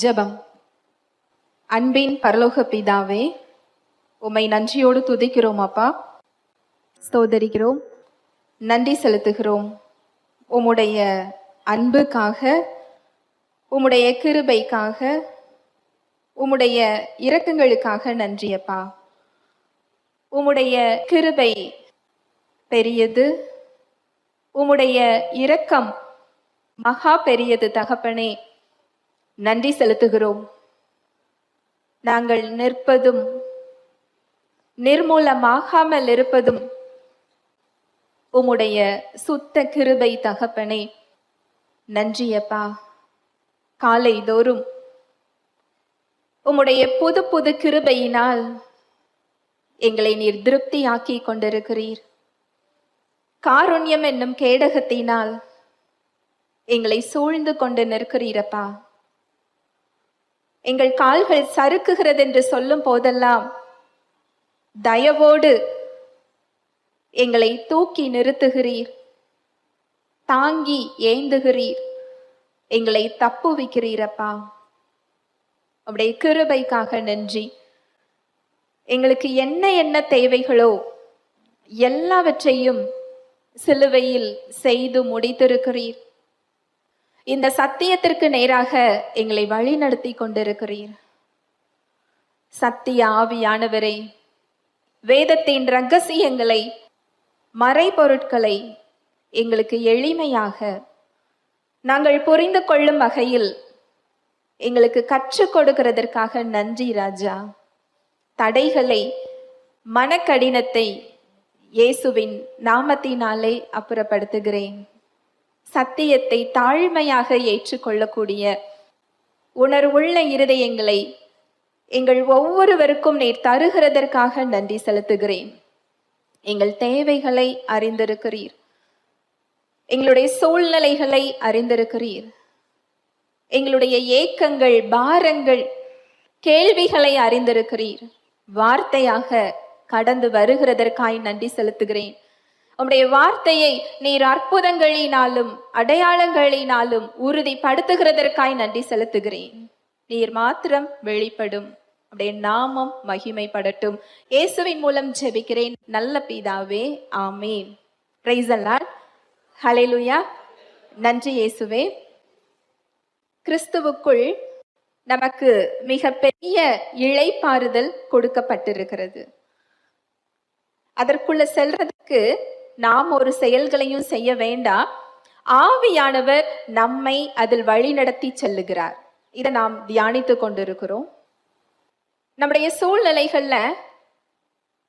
ஜெபம். அன்பின் பரலோக பிதாவே, உம்மை நன்றியோடு துதிக்கிறோம் அப்பா, ஸ்தோதரிக்கிறோம், நன்றி செலுத்துகிறோம். உம்முடைய அன்புக்காக, உம்முடைய கிருபைக்காக, உம்முடைய இரக்கங்களுக்காக நன்றி அப்பா. உம்முடைய கிருபை பெரியது, உம்முடைய இரக்கம் மகா பெரியது தகப்பனே. நன்றி செலுத்துகிறோம். நாங்கள் நிற்பதும் நிர்மூலமாகாமல் இருப்பதும் உம்முடைய சுத்த கிருபை தகப்பனே. நன்றியப்பா. காலை தோறும் உம்முடைய புது புது கிருபையினால் எங்களை நீர் திருப்தியாக்கி கொண்டிருக்கிறீர். காருண்யம் என்னும் கேடகத்தினால் எங்களை சூழ்ந்து கொண்டு நிற்கிறீரப்பா. எங்கள் கால்கள் சறுக்குகிறது என்று சொல்லும் போதெல்லாம் தயவோடு எங்களை தூக்கி நிறுத்துகிறீர், தாங்கி ஏந்துகிறீர், எங்களை தப்புவிக்கிறீரப்பா. உம்முடைய கிருபைக்காக நன்றி. எங்களுக்கு என்ன என்ன தேவைகளோ எல்லாவற்றையும் சிலுவையில் செய்து முடித்திருக்கிறீர். இந்த சத்தியத்திற்கு நேராக எங்களை வழி நடத்தி கொண்டிருக்கிறீர். சத்திய ஆவியானவரே, வேதத்தின் இரகசியங்களை, மறைபொருட்களை எங்களுக்கு எளிமையாக நாங்கள் புரிந்து கொள்ளும் வகையில் எங்களுக்கு கற்றுக் கொடுக்கிறதற்காக நன்றி ராஜா. தடைகளை, மனக்கடினத்தை இயேசுவின் நாமத்தினாலே அப்புறப்படுத்துகிறேன். சத்தியத்தை தாழ்மையாக ஏற்றுக்கொள்ளக்கூடிய உணர்வுள்ள இருதயங்களை எங்கள் ஒவ்வொருவருக்கும் நீர் தருகிறதற்காக நன்றி செலுத்துகிறேன். எங்கள் தேவைகளை அறிந்திருக்கிறீர், எங்களுடைய சூழ்நிலைகளை அறிந்திருக்கிறீர், எங்களுடைய ஏக்கங்கள், பாரங்கள், கேள்விகளை அறிந்திருக்கிறீர். வார்த்தையாக கடந்து வருகிறதற்காய் நன்றி செலுத்துகிறேன். உம்முடைய வார்த்தையை நீர் அற்புதங்களினாலும் அடையாளங்களினாலும் உறுதிப்படுத்துகிறதற்காய் நன்றி செலுத்துகிறேன். நீர் மாத்திரம் வெளிப்படும், உம்முடைய நாமம் மகிமைப்படட்டும். இயேசுவின் மூலம் ஜெபிக்கிறேன் நல்ல பிதாவே, ஆமீன். Praise the Lord. ஹல்லேலூயா. நன்றி இயேசுவே. கிறிஸ்துவுக்குள் நமக்கு மிக பெரிய இளைப்பாறுதல் கொடுக்கப்பட்டிருக்கிறது. அதற்குள்ள செல்றதுக்கு நாம் ஒரு செயல்களையும் செய்ய வேண்டாம். ஆவியானவர் நம்மை அதில் வழி நடத்தி செல்லுகிறார். இதை நாம் தியானித்து கொண்டிருக்கிறோம். நம்முடைய சூழ்நிலைகள்ல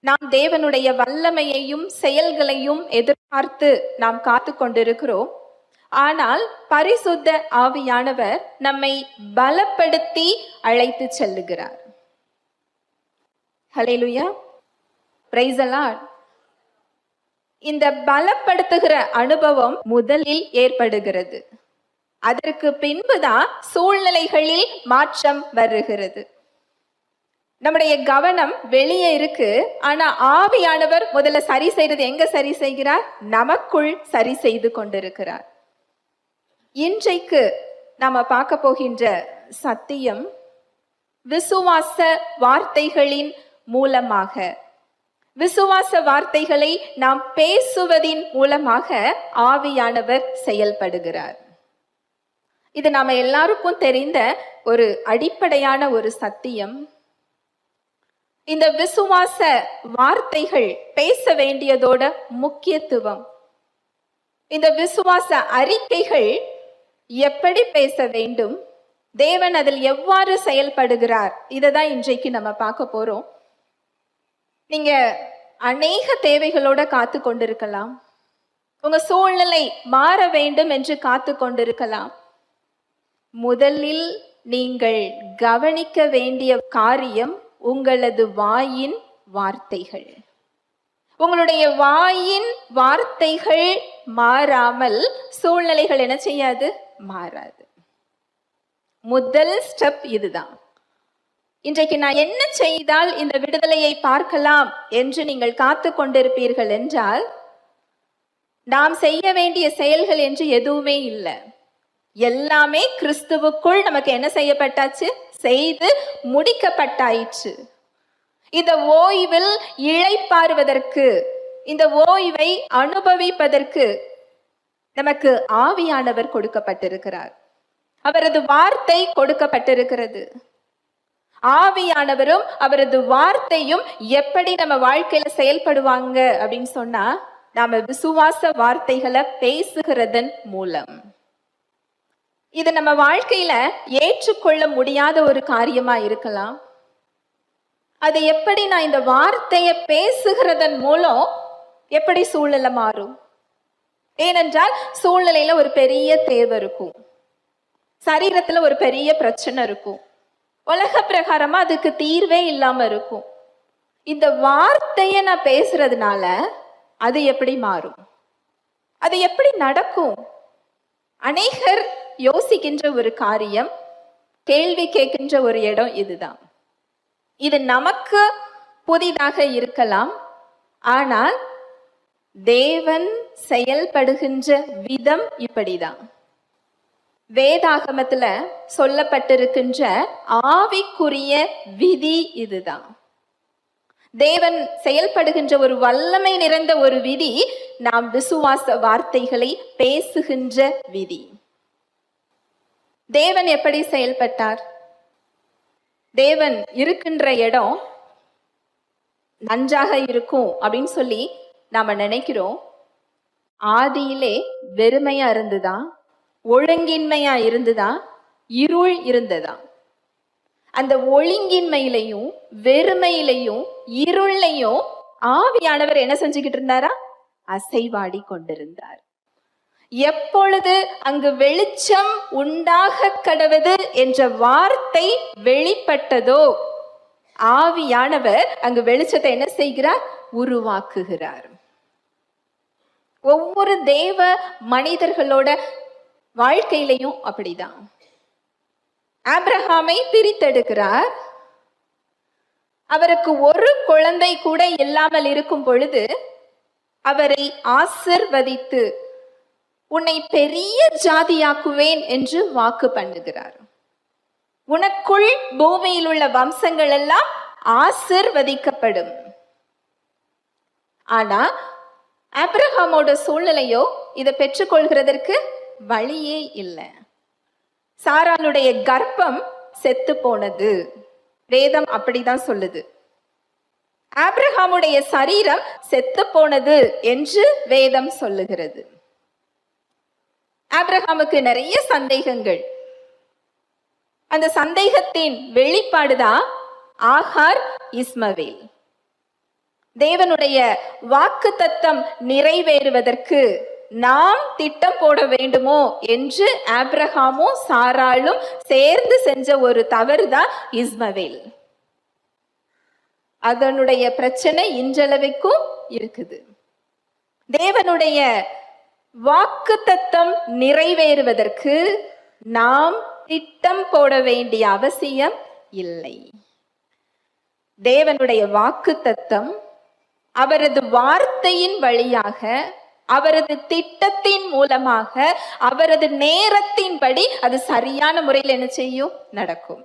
நாம் தேவனுடைய வல்லமையையும் செயல்களையும் எதிர்பார்த்து நாம் காத்து கொண்டிருக்கிறோம். ஆனால் பரிசுத்த ஆவியானவர் நம்மை பலப்படுத்தி அழைத்து செல்லுகிறார். ஹல்லேலூயா. Praise the Lord. இந்த பலப்படுத்துகிற அனுபவம் முதலில் ஏற்படுகிறது. அதற்கு பின்புதான் சூழ்நிலைகளில் மாற்றம் வருகிறது. நம்முடைய கவனம் வெளியே இருக்கு, ஆனா ஆவியானவர் முதல்ல சரி செய்யறது எங்க சரி செய்கிறார்? நமக்குள் சரி செய்து கொண்டிருக்கிறார். இன்றைக்கு நாம பார்க்க போகின்ற சத்தியம் விசுவாச வார்த்தைகளின் மூலமாக, விசுவாச வார்த்தைகளை நாம் பேசுவதின் மூலமாக ஆவியானவர் செயல்படுகிறார். இது நாம எல்லாருக்கும் தெரிந்த ஒரு அடிப்படையான ஒரு சத்தியம். இந்த விசுவாச வார்த்தைகள் பேச வேண்டியதோட முக்கியத்துவம், இந்த விசுவாச அறிக்கைகள் எப்படி பேச வேண்டும், தேவன் அதில் எவ்வாறு செயல்படுகிறார், இதை தான் இன்றைக்கு நம்ம பார்க்க போறோம். நீங்க அநேக தேவைகளோட காத்து கொண்டிருக்கலாம். உங்க சூழ்நிலை மாற வேண்டும் என்று காத்து கொண்டிருக்கலாம். முதலில் நீங்கள் கவனிக்க வேண்டிய காரியம் உங்களது வாயின் வார்த்தைகள். உங்களுடைய வாயின் வார்த்தைகள் மாறாமல் சூழ்நிலைகள் என்ன செய்யாது? மாறாது. முதல் ஸ்டெப் இதுதான். இன்றைக்கு நான் என்ன செய்தால் இந்த விடுதலையை பார்க்கலாம் என்று நீங்கள் காத்து கொண்டிருப்பீர்கள் என்றால், நாம் செய்ய வேண்டிய செயல்கள் என்று எதுவுமே இல்லை. எல்லாமே கிறிஸ்துவுக்குள் நமக்கு என்ன செய்யப்பட்டாச்சு? செய்து முடிக்கப்பட்டாயிற்று. இந்த ஓய்வில் இளைப்பாறுவதற்கு, இந்த ஓய்வை அனுபவிப்பதற்கு நமக்கு ஆவியானவர் கொடுக்கப்பட்டிருக்கிறார். அவரது வார்த்தை கொடுக்கப்பட்டிருக்கிறது. ஆவியானவரும் அவரது வார்த்தையும் எப்படி நம்ம வாழ்க்கையில செயல்படுவாங்க அப்படின்னு சொன்னா, நாம விசுவாச வார்த்தைகளை பேசுகிறதன் மூலம். இது நம்ம வாழ்க்கையில ஏற்றுக்கொள்ள முடியாத ஒரு காரியமா இருக்கலாம். அது எப்படி நான் இந்த வார்த்தையை பேசுகிறதன் மூலம் எப்படி சூழ்நிலை மாறும்? ஏனென்றால் சூழ்நிலையில ஒரு பெரிய தேவை இருக்கும், சரீரத்துல ஒரு பெரிய பிரச்சனை இருக்கும், உலக பிரகாரமா அதுக்கு தீர்வே இல்லாம இருக்கும். இந்த வார்த்தையை நான் பேசுறதுனால அது எப்படி மாறும்? அது எப்படி நடக்கும்? அநேகர் யோசிக்கின்ற ஒரு காரியம், கேள்வி கேட்கின்ற ஒரு இடம் இதுதான். இது நமக்கு புதிதாக இருக்கலாம், ஆனால் தேவன் செயல்படுகின்ற விதம் இப்படிதான். வேதாகமத்துல சொல்லப்பட்டிருக்கின்ற ஆவிக்குரிய விதி இதுதான். தேவன் செயல்படுகின்ற ஒரு வல்லமை நிறைந்த ஒரு விதி, நாம் விசுவாச வார்த்தைகளை பேசுகின்ற விதி. தேவன் எப்படி செயல்பட்டார்? தேவன் இருக்கின்ற இடம் நன்றாக இருக்கும் அப்படின்னு சொல்லி நாம நினைக்கிறோம். ஆதியிலே வெறுமையா இருந்துதா, ஒழுங்கின்மையா இருந்துதா, இருள் இருந்ததா? அந்த ஒழுங்கின்மையிலையும் வெறுமையிலையும் இருளையும் ஆவியானவர் என்ன செஞ்சுக்கிட்டு இருந்தாரா? அசைவாடி கொண்டிருந்தார். எப்பொழுது அங்கு வெளிச்சம் உண்டாக கடவது என்ற வார்த்தை வெளிப்பட்டதோ, ஆவியானவர் அங்கு வெளிச்சத்தை என்ன செய்கிறார்? உருவாக்குகிறார். ஒவ்வொரு தேவ மனிதர்களோட வாழ்க்கையிலையும் அப்படிதான். ஆபிரகாமை பிரித்தெடுக்கிறார். அவருக்கு ஒரு குழந்தை கூட இல்லாமல் இருக்கும் பொழுது அவரை ஆசிர்வதித்து உன்னை பெரிய ஜாதியாக்குவேன் என்று வாக்கு பண்ணுகிறார். உனக்குள் பூமியில் உள்ள வம்சங்கள் எல்லாம் ஆசிர்வதிக்கப்படும். ஆனா ஆபிரகாமோட சூழ்நிலையோ இதை பெற்றுக்கொள்கிறதற்கு வழியே இல்லை. சாராளுடைய கர்ப்பம் செத்து போனது. வேதம் அப்படிதான் சொல்லுது. ஆபிரகாமுடைய சரீரம் செத்து போனது என்று வேதம் சொல்லுகிறது. ஆபிரகாமுக்கு நிறைய சந்தேகங்கள். அந்த சந்தேகத்தின் வெளிப்பாடுதான் ஆகார், இஸ்மவேல். தேவனுடைய வாக்குத்தத்தம் நிறைவேறுவதற்கு நாம் திட்டம் போட வேண்டுமோ என்று ஆபிரகாமும் சாராளும் சேர்ந்து செஞ்ச ஒரு தவறுதான் இஸ்மவேல். அதனுடைய பிரச்சனை இன்றளவுக்கும் இருக்குது. தேவனுடைய வாக்குத்தத்தம் நிறைவேறுவதற்கு நாம் திட்டம் போட வேண்டிய அவசியம் இல்லை. தேவனுடைய வாக்குத்தத்தம் அவரது வார்த்தையின் வழியாக, அவரது திட்டத்தின் மூலமாக, அவரது நேரத்தின்படி அது சரியான முறையில் என்ன செய்யும்? நடக்கும்.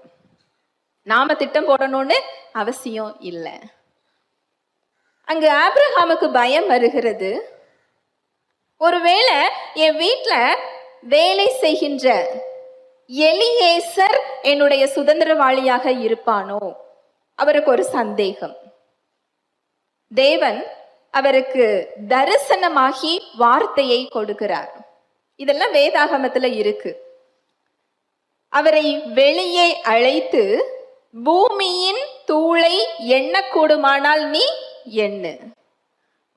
நாம திட்டம் போடணும்னு அவசியம் இல்லை. அங்கு ஆபிரகாமுக்கு பயம் வருகிறது. ஒருவேளை என் வீட்டுல வேலை செய்கின்ற எலியேசர் என்னுடைய சுதந்திரவாளியாக இருப்பானோ? அவருக்கு ஒரு சந்தேகம். தேவன் அவருக்கு தரிசனமாகி வார்த்தையை கொடுக்கிறார். இதெல்லாம் வேதாகமத்துல இருக்கு. அவரை வெளியே அழைத்து, பூமியின் தூளை எண்ணக்கூடுமானால் நீ எண்ணு,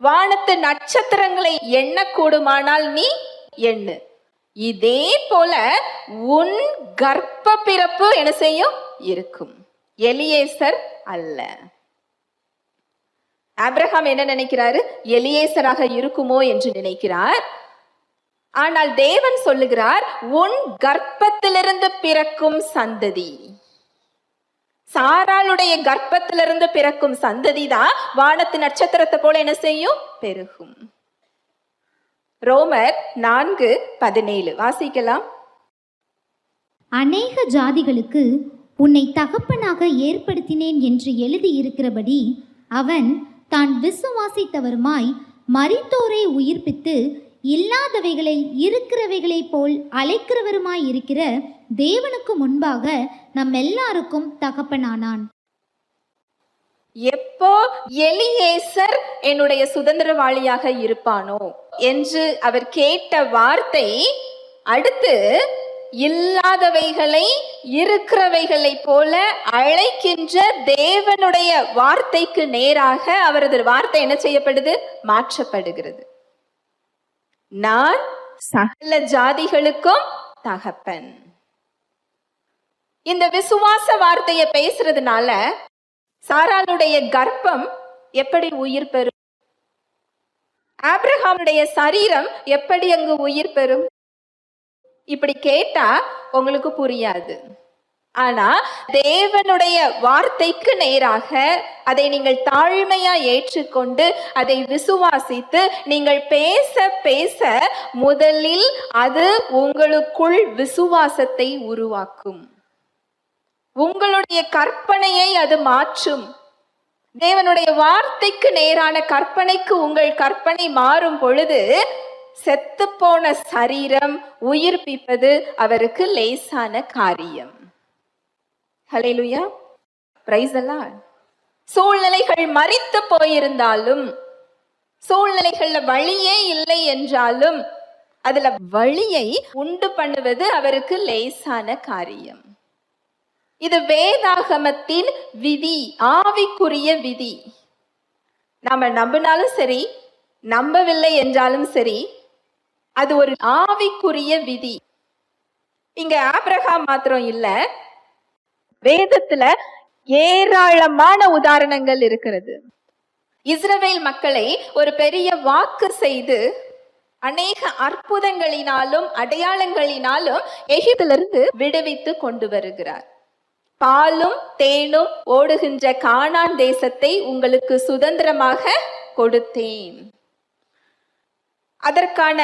வானத்து நட்சத்திரங்களை எண்ணக்கூடுமானால் நீ எண்ணு, இதே போல உன் கர்ப்ப பிறப்பு என்ன செய்யும்? இருக்கும். எலியேசர் அல்ல. ஆபிரகாம் என்ன நினைக்கிறாரு? எலியேசராக இருக்குமோ என்று நினைக்கிறார். ஆனால் தேவன் சொல்லுகிறார், உன் கர்ப்பத்திலிருந்து பிறக்கும் சந்ததி, சாராளுடைய கர்ப்பத்திலிருந்து பிறக்கும் சந்ததி தான் வானத்து நட்சத்திரத்தை போல என்ன செய்யும்? பெருகும். ரோமர் 4:17 வாசிக்கலாம். அநேக ஜாதிகளுக்கு உன்னை தகப்பனாக ஏற்படுத்தினேன் என்று எழுதியிருக்கிறபடி அவன் தான் விசுவாசித்தவருமாய் மரித்தோரை உயிர்ப்பித்து இல்லாதவைகளை இருக்கிறவைகளைப் போல் அழைக்கிறவருமாய் இருக்கிற தேவனுக்கு முன்பாக நம் எல்லாருக்கும் தகப்பனானான். எப்போ எலியேசர் என்னுடைய சுதந்திரவாளியாக இருப்பானோ என்று அவர் கேட்ட வார்த்தை, அடுத்து இல்லாதவைகளை இருக்கிறவைகளை போல அழைக்கின்ற தேவனுடைய வார்த்தைக்கு நேராக அவரது வார்த்தை என்ன செய்யப்படுது? மாற்றப்படுகிறது. நான் சகல ஜாதிகளுக்கும் தகப்பன். இந்த விசுவாச வார்த்தையை பேசுறதுனால சாராளுடைய கர்ப்பம் எப்படி உயிர் பெறும்? ஆபிரகாமுடைய சரீரம் எப்படி அங்கு உயிர் பெறும்? இப்படி கேட்டா உங்களுக்கு புரியாது. ஆனா தேவனுடைய வார்த்தைக்கு நேராக அதை நீங்கள் தாழ்மையா ஏற்றுக்கொண்டு அதை விசுவாசித்து நீங்கள் பேச பேச முதலில் அது உங்களுக்குள் விசுவாசத்தை உருவாக்கும். உங்களுடைய கற்பனையை அது மாற்றும். தேவனுடைய வார்த்தைக்கு நேரான கற்பனைக்கு உங்கள் கற்பனை மாறும் பொழுது செத்து போன சரீரம் உயிர்ப்பிப்பது அவருக்கு லேசான காரியம். ஹல்லேலூயா, பிரைஸ் தி லார்ட். சூழ்நிலைகள் மரித்து போயிருந்தாலும், சூழ்நிலைகள்ல வழியே இல்லை என்றாலும், அதுல வழியை உண்டு பண்ணுவது அவருக்கு லேசான காரியம். இது வேதாகமத்தின் விதி, ஆவிக்குரிய விதி. நாம நம்பினாலும் சரி, நம்பவில்லை என்றாலும் சரி, அது ஒரு ஆவிக்குரிய விதி. இங்க ஆபிரகாம் மாத்திரம் இல்ல, வேதத்துல ஏராளமான உதாரணங்கள் இருக்கிறது. இஸ்ரவேல் மக்களை ஒரு பெரிய வாக்கு செய்து அநேக அற்புதங்களினாலும் அடையாளங்களினாலும் எகிப்திலிருந்து விடுவித்து கொண்டு வருகிறார். பாலும் தேனும் ஓடுகின்ற கானான் தேசத்தை உங்களுக்கு சுதந்திரமாக கொடுத்தேன். அதற்கான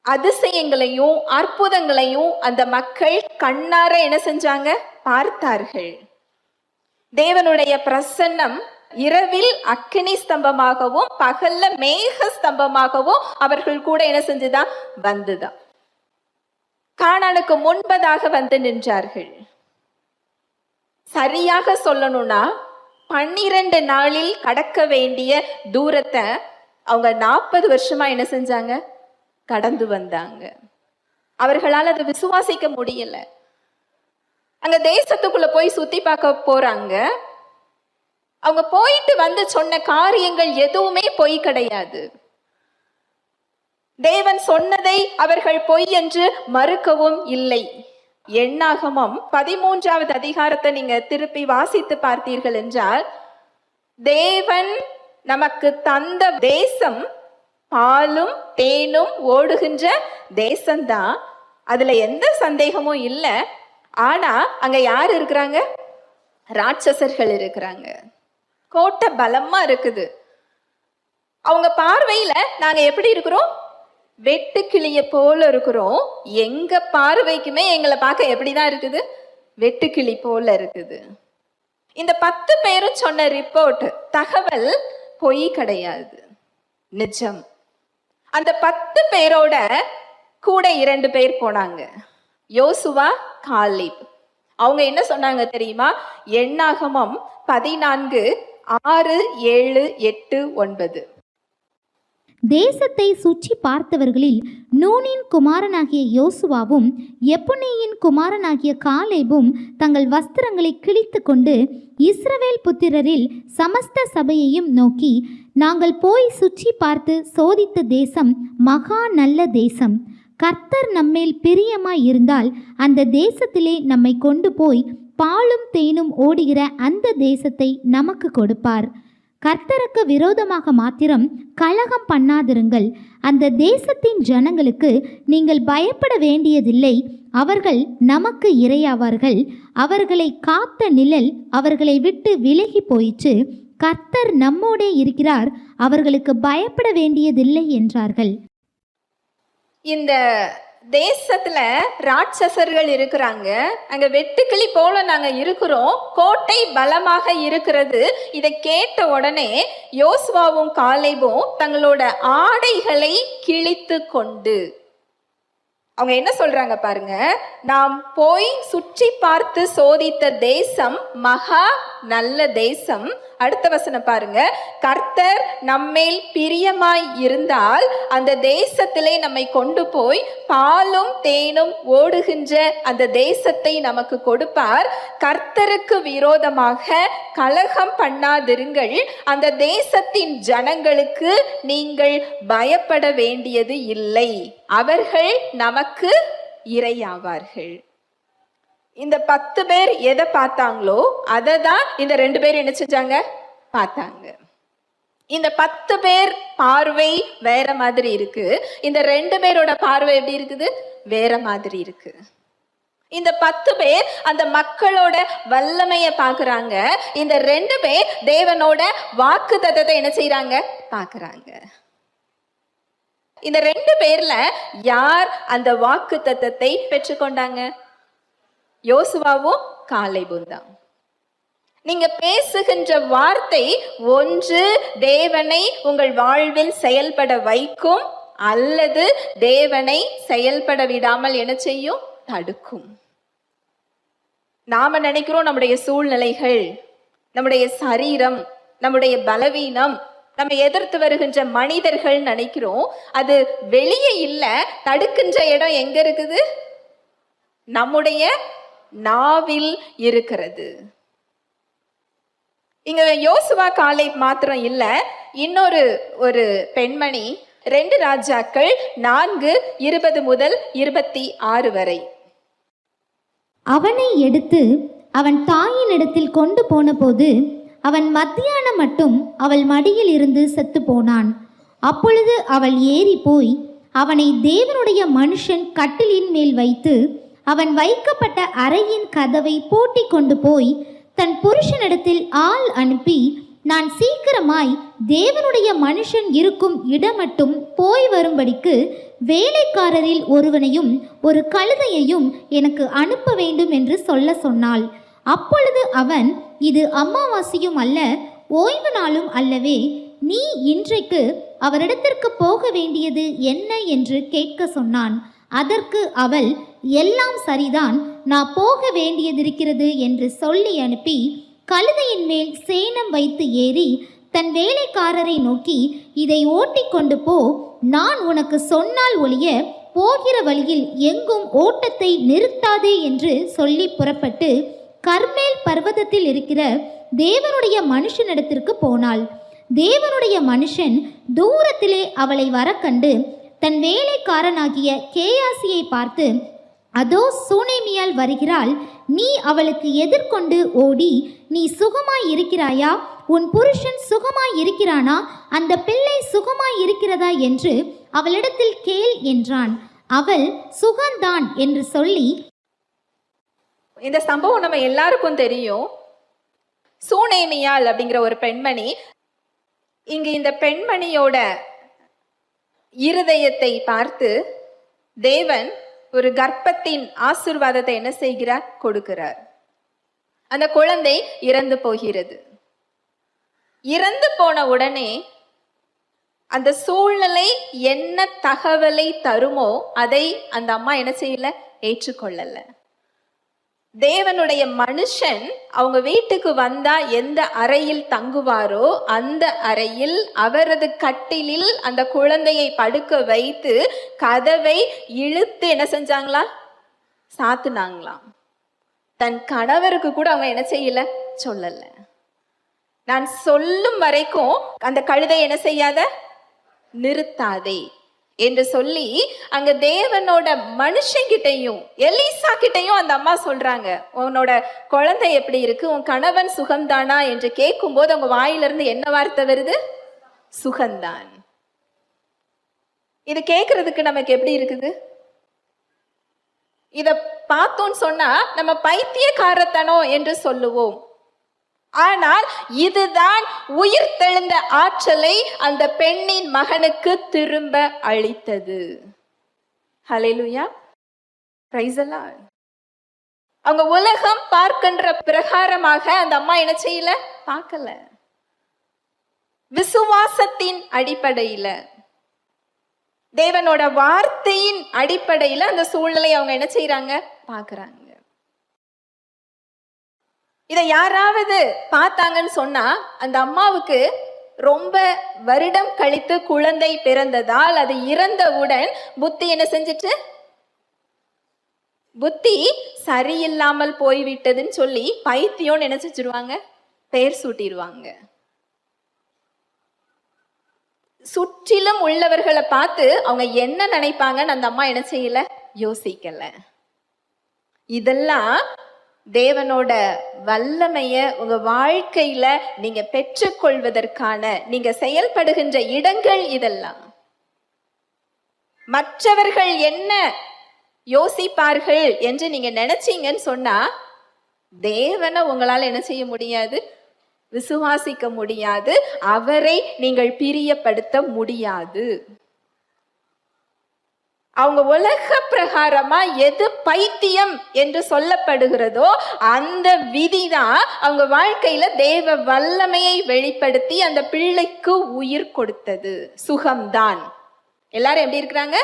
அதிசயங்களையும் அற்புதங்களையும் அந்த மக்கள் கண்ணார என்ன செஞ்சாங்க? பார்த்தார்கள். தேவனுடைய பிரசன்னம் இரவில் அக்கினி ஸ்தம்பமாகவும் பகல்ல மேக ஸ்தம்பமாகவும் அவர்கள் கூட என்ன செஞ்சுதான்? வந்துதான். கானானுக்கு முன்பதாக வந்து நின்றார்கள். சரியாக சொல்லணும்னா 12 நாளில் கடக்க வேண்டிய தூரத்தை அவங்க 40 வருஷமா என்ன செஞ்சாங்க? கடந்து வந்தாங்க. அவர்களால் அதை விசுவாசிக்க முடியல. அங்க தேசத்துக்குள்ள போய் சுத்தி பார்க்க போறாங்க. அவங்க போயிட்டு வந்து சொன்ன காரியங்கள் எதுவுமே பொய் கிடையாது. தேவன் சொன்னதை அவர்கள் பொய் என்று மறுக்கவும் இல்லை. எண்ணாகமம் 13வது அதிகாரத்தை நீங்க திருப்பி வாசித்து பார்த்தீர்கள் என்றால், தேவன் நமக்கு தந்த தேசம் பாலும் தேனும் ஓடுகின்ற தேசம்தான். அதுல எந்த சந்தேகமும் இல்லை. ஆனா அங்க யார் இருக்கிறாங்க? ராட்சசர்கள் இருக்கிறாங்க. கோட்டை பலமா இருக்குது. அவங்க பார்வையில நாங்க எப்படி இருக்கிறோம்? வெட்டுக்கிளிய போல இருக்கிறோம். எங்க பார்வைக்குமே எங்களை பார்க்க எப்படிதான் இருக்குது? வெட்டுக்கிளி போல இருக்குது. இந்த 10 பேரும் சொன்ன ரிப்போர்ட், தகவல் பொய் கிடையாது, நிஜம். அந்த 10 பேரோட கூட 2 பேர் போனாங்க, யோசுவா, காலேப். அவங்க என்ன சொன்னாங்க தெரியுமா? எண்ணாகமம் 14:6, 7, 8, 9. தேசத்தை சுற்றி பார்த்தவர்களில் நூனின் குமாரனாகிய யோசுவாவும் எப்புன்னேயின் குமாரனாகிய காலேபும் தங்கள் வஸ்திரங்களை கிழித்து கொண்டு இஸ்ரவேல் புத்திரரில் சமஸ்த சபையையும் நோக்கி, நாங்கள் போய் சுற்றி பார்த்து சோதித்த தேசம் மகா நல்ல தேசம். கர்த்தர் நம்மேல் பிரியமாய் இருந்தால் அந்த தேசத்திலே நம்மை கொண்டு போய் பாலும் தேனும் ஓடுகிற அந்த தேசத்தை நமக்கு கொடுப்பார். கர்த்தருக்கு விரோதமாக மாத்திரம் கலகம் பண்ணாதிருங்கள். அந்த தேசத்தின் ஜனங்களுக்கு நீங்கள் பயப்பட வேண்டியதில்லை. அவர்கள் நமக்கு இரையாவார்கள். அவர்களை காத்த நிழல் அவர்களை விட்டு விலகி போயிற்று. கர்த்தர் நம்மோடே இருக்கிறார். அவர்களுக்கு பயப்பட வேண்டியதில்லை என்றார்கள். இந்த தேசத்துல ராட்சசர்கள் இருக்கிறாங்க, அங்க வெட்டுக்கிளி போல நாங்க இருக்கிறோம், கோட்டை பலமாக இருக்கிறது. இதை கேட்ட உடனே யோசுவாவும் காலேபும் தங்களோட ஆடைகளை கிழித்து கொண்டு, அவங்க என்ன சொல்றாங்க பாருங்க, நாம் போய் சுற்றி பார்த்து சோதித்த தேசம் மகா நல்ல தேசம். அடுத்த வசனம் பாருங்க, கர்த்தர் நம்மேல் பிரியமாய் இருந்தால் அந்த தேசத்திலே நம்மை கொண்டு போய் பாலும் தேனும் ஓடுகின்ற அந்த தேசத்தை நமக்கு கொடுப்பார். கர்த்தருக்கு விரோதமாக கலகம் பண்ணாதிருங்கள், அந்த தேசத்தின் ஜனங்களுக்கு நீங்கள் பயப்பட வேண்டியது இல்லை, அவர்கள் நமக்கு இரையாவார்கள். இந்த 10 பேர் எதை பார்த்தாங்களோ அதை தான் இந்த 2 பேர் என்ன செஞ்சாங்க, பார்த்தாங்க. இந்த 10 பேர் பார்வை வேற மாதிரி இருக்கு, இந்த 2 பேரோட பார்வை எப்படி இருக்குது, வேற மாதிரி இருக்கு. இந்த 10 பேர் அந்த மக்களோட வல்லமையை பார்க்கறாங்க, இந்த 2 பேர் தேவனோட வாக்குத்தத்தத்தை என்ன செய்யறாங்க, பார்க்கறாங்க. இந்த 2 பேர்ல யார் அந்த வாக்குத்தத்தத்தை பெற்றுக்கொண்டாங்க? யோசுவாவும் காலேபும் தான். நீங்க பேசுகின்ற வார்த்தை ஒன்று தேவனை உங்கள் வாழ்வில் செயல்பட வைக்கும், அல்லது தேவனை செயல்பட விடாமல் என்ன செய்யும், தடுக்கும். நாம நினைக்கிறோம் நம்முடைய சூழ்நிலைகள், நம்முடைய சரீரம், நம்முடைய பலவீனம், நம்ம எதிர்த்து வருகின்ற மனிதர்கள் நினைக்கிறோம். அது வெளியே இல்ல, தடுக்கின்ற இடம் எங்க இருக்குது, நம்முடைய நாவில் இருக்கிறது. இங்க யோசுவா காலேப் மாத்திரம் இல்ல, இன்னொரு ஒரு பெண்மணி 2 ராஜாக்கள் 4:20 முதல் 26 வரை. அவனை எடுத்து அவன் தாயினிடத்தில் கொண்டு போன போது அவன் மத்தியானம் மட்டும் அவள் மடியில் இருந்து செத்து போனான். அப்பொழுது அவள் ஏறி போய் அவனை தேவனுடைய மனுஷன் கட்டிலின் மேல் வைத்து அவன் வைக்கப்பட்ட அறையின் கதவை பூட்டி கொண்டு போய் தன் புருஷனிடத்தில் ஆள் அனுப்பி, நான் சீக்கிரமாய் தேவனுடைய மனுஷன் இருக்கும் இடமட்டும் போய் வரும்படிக்கு வேலைக்காரரில் ஒருவனையும் ஒரு கழுதையையும் எனக்கு அனுப்ப வேண்டும் என்று சொல்ல சொன்னாள். அப்பொழுது அவன், இது அமாவாசையும் அல்ல, ஓய்வு நாளும் அல்லவே, நீ இன்றைக்கு அவரிடத்திற்கு போக வேண்டியது என்ன என்று கேட்க சொன்னான். அதற்கு அவள், எல்லாம் சரிதான், நான் போக வேண்டியதிருக்கிறது என்று சொல்லி அனுப்பி கழுதையின் மேல் சேணம் வைத்து ஏறி தன் வேலைக்காரரை நோக்கி, இதை ஓட்டிக்கொண்டு போ, நான் உனக்கு சொன்னால் ஒழிய போகிற வழியில் எங்கும் ஓட்டத்தை நிறுத்தாதே என்று சொல்லி புறப்பட்டு கர்மேல் பர்வதத்தில் இருக்கிற தேவனுடைய மனுஷனிடத்திற்கு போனாள். தேவனுடைய மனுஷன் தூரத்திலே அவளை வர கண்டு தன் வேலைக்காரனாகிய கேயாசியை பார்த்து, அதோ சூனேமியால் வருகிறாள், நீ அவளுக்கு எதிர்கொண்டு ஓடி, நீ சுகமாய் இருக்கிறாயா, உன் புருஷன் சுகமாய் இருக்கிறானா, அந்த பிள்ளை சுகமாய் இருக்கிறதா என்று அவளிடத்தில் கேள் என்றான். அவள், சுகந்தான் என்று சொல்லி. இந்த சம்பவம் நம்ம எல்லாருக்கும் தெரியும். சூனேமியால் அப்படிங்கிற ஒரு பெண்மணி, இங்கு இந்த பெண்மணியோட இருதயத்தை பார்த்து தேவன் ஒரு கர்ப்பத்தின் ஆசீர்வாதத்தை என்ன செய்கிறார், கொடுக்கிறார். அந்த குழந்தை இறந்து போகிறது. இறந்து போன உடனே அந்த சூழ்நிலை என்ன தகவலை தருமோ அதை அந்த அம்மா என்ன செய்யல, ஏற்றுக்கொள்ளல. தேவனுடைய மனுஷன் அவங்க வீட்டுக்கு வந்தா எந்த அறையில் தங்குவாரோ அந்த அறையில் அவரது கட்டிலில் அந்த குழந்தையை படுக்க வைத்து கதவை இழுத்து என்ன செஞ்சாங்களா, சாத்துனாங்களாம். தன் கணவருக்கு கூட அவங்க என்ன செய்யல, சொல்லல. நான் சொல்லும் வரைக்கும் அந்த கழுதை என்ன செய்யாத, நிறுத்தாதே என்று சொல்லி அங்க தேவனோட மனுஷங்கிட்டையும் எலிசா கிட்டையும் அந்த அம்மா சொல்றாங்க, உன்னோட குழந்தை எப்படி இருக்கு, உன் கணவன் சுகம்தானா என்று கேட்கும் போது அவங்க வாயிலிருந்து என்ன வார்த்தை வருது, சுகந்தான். இது கேட்கறதுக்கு நமக்கு எப்படி இருக்குது? இத பார்த்தோன்னு சொன்னா நம்ம பைத்தியக்காரத்தனம் என்று சொல்லுவோம். ஆனால் இதுதான் உயிர் தெழுந்த ஆற்றலை அந்த பெண்ணின் மகனுக்கு திரும்ப அளித்தது. ஹல்லேலூயா, பிரைஸ் தி லார்ட். அவங்க உலகம் பார்க்கின்ற பிரகாரமாக அந்த அம்மா என்ன செய்யல, பார்க்கல. விசுவாசத்தின் அடிப்படையில, தேவனோட வார்த்தையின் அடிப்படையில அந்த சூழ்நிலை அவங்க என்ன செய்யறாங்க, பார்க்கறாங்க. இதை யாராவது பார்த்தாங்கன்னு சொன்னா, அந்த அம்மாவுக்கு ரொம்ப வருடம் கழித்து குழந்தை பிறந்ததால் அது இறந்தவுடன் புத்தி என்ன செஞ்சிட்டு, புத்தி சரியில்லாமல் போய்விட்டதுன்னு சொல்லி பைத்தியம் என்ன செஞ்சிருவாங்க, பெயர் சூட்டிடுவாங்க. சுற்றிலும் உள்ளவர்களை பார்த்து அவங்க என்ன நினைப்பாங்கன்னு அந்த அம்மா என்ன செய்யல, யோசிக்கல. இதெல்லாம் தேவனோட வல்லமைய உங்க வாழ்க்கையில நீங்க பெற்றுக்கொள்வதற்கான நீங்க செயல்படுகின்ற இடங்கள். இதெல்லாம் மற்றவர்கள் என்ன யோசிப்பார்கள் என்று நீங்க நினைச்சீங்கன்னு சொன்னா, தேவனை உங்களால என்ன செய்ய முடியாது, விசுவாசிக்க முடியாது. அவரை நீங்கள் பிரியப்படுத்த முடியாது. அவங்க உலக பிரகாரமா எது பைத்தியம் என்று சொல்லப்படுகிறதோ அந்த விதிதான் அவங்க வாழ்க்கையில தேவ வல்லமையை வெளிப்படுத்தி அந்த பிள்ளைக்கு உயிர் கொடுத்தது. சுகம்தான். எல்லாரும் எப்படி இருக்கிறாங்க,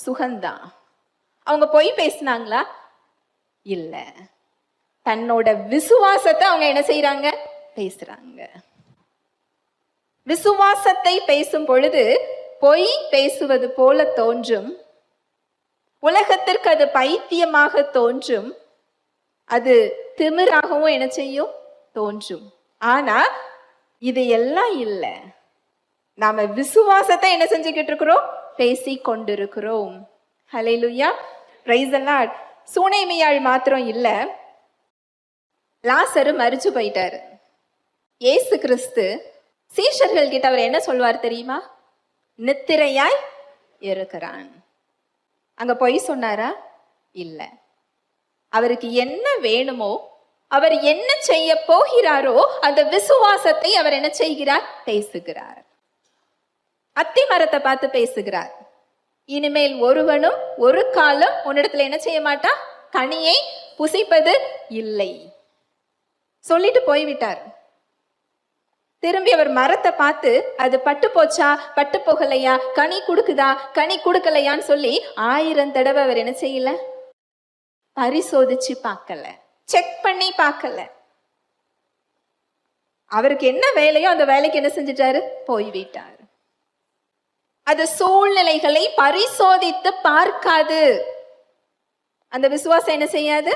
சுகம்தான். அவங்க பொய் பேசினாங்களா, இல்ல. தன்னோட விசுவாசத்தை அவங்க என்ன செய்யறாங்க, பேசுறாங்க. விசுவாசத்தை பேசும் பொழுது பொய் பேசுவது போல தோன்றும், உலகத்திற்கு அது பைத்தியமாக தோன்றும், அது திமிராகவும் என்ன செய்யும், தோன்றும். ஆனா இது எல்லாம் இல்லை. நாம விசுவாசத்தை என்ன செஞ்சுக்கிட்டு இருக்கிறோம், பேசி கொண்டிருக்கிறோம். ஹல்லேலூயா, பிரைஸ் தி லார்ட். சூனேமியாள் மாத்திரம் இல்ல, லாசரு மரிச்சு போயிட்டாரு. இயேசு கிறிஸ்து சீஷர்கள் கிட்ட அவர் என்ன சொல்வார் தெரியுமா, நித்திரையாய் இருக்கிறான். அங்க பொய் சொன்னாரா, இல்ல. அவருக்கு என்ன வேணுமோ, அவர் என்ன செய்ய போகிறாரோ அந்த விசுவாசத்தை அவர் என்ன செய்கிறார், பேசுகிறார். அத்தி மரத்தை பார்த்து பேசுகிறார், இனிமேல் ஒருவனும் ஒரு காலம் உன்னிடத்துல என்ன செய்ய மாட்டான், கனியை புசிப்பது இல்லை சொல்லிட்டு போய்விட்டார். திரும்பி அவர் மரத்தை பார்த்து அது பட்டு போச்சா, பட்டு போகலையா, கனி கொடுக்குதா, கனி கொடுக்கலையான்னு சொல்லி 1000 தடவை அவர் என்ன செய்யல, பரிசோதிச்சு பார்க்கல, செக் பண்ணி பார்க்கல. அவருக்கு என்ன வேலையோ அந்த வேலைக்கு என்ன செஞ்சிட்டாரு, போய்விட்டார். அது சூழ்நிலைகளை பரிசோதித்து பார்க்காது. அந்த விசுவாசம் என்ன செய்யாது,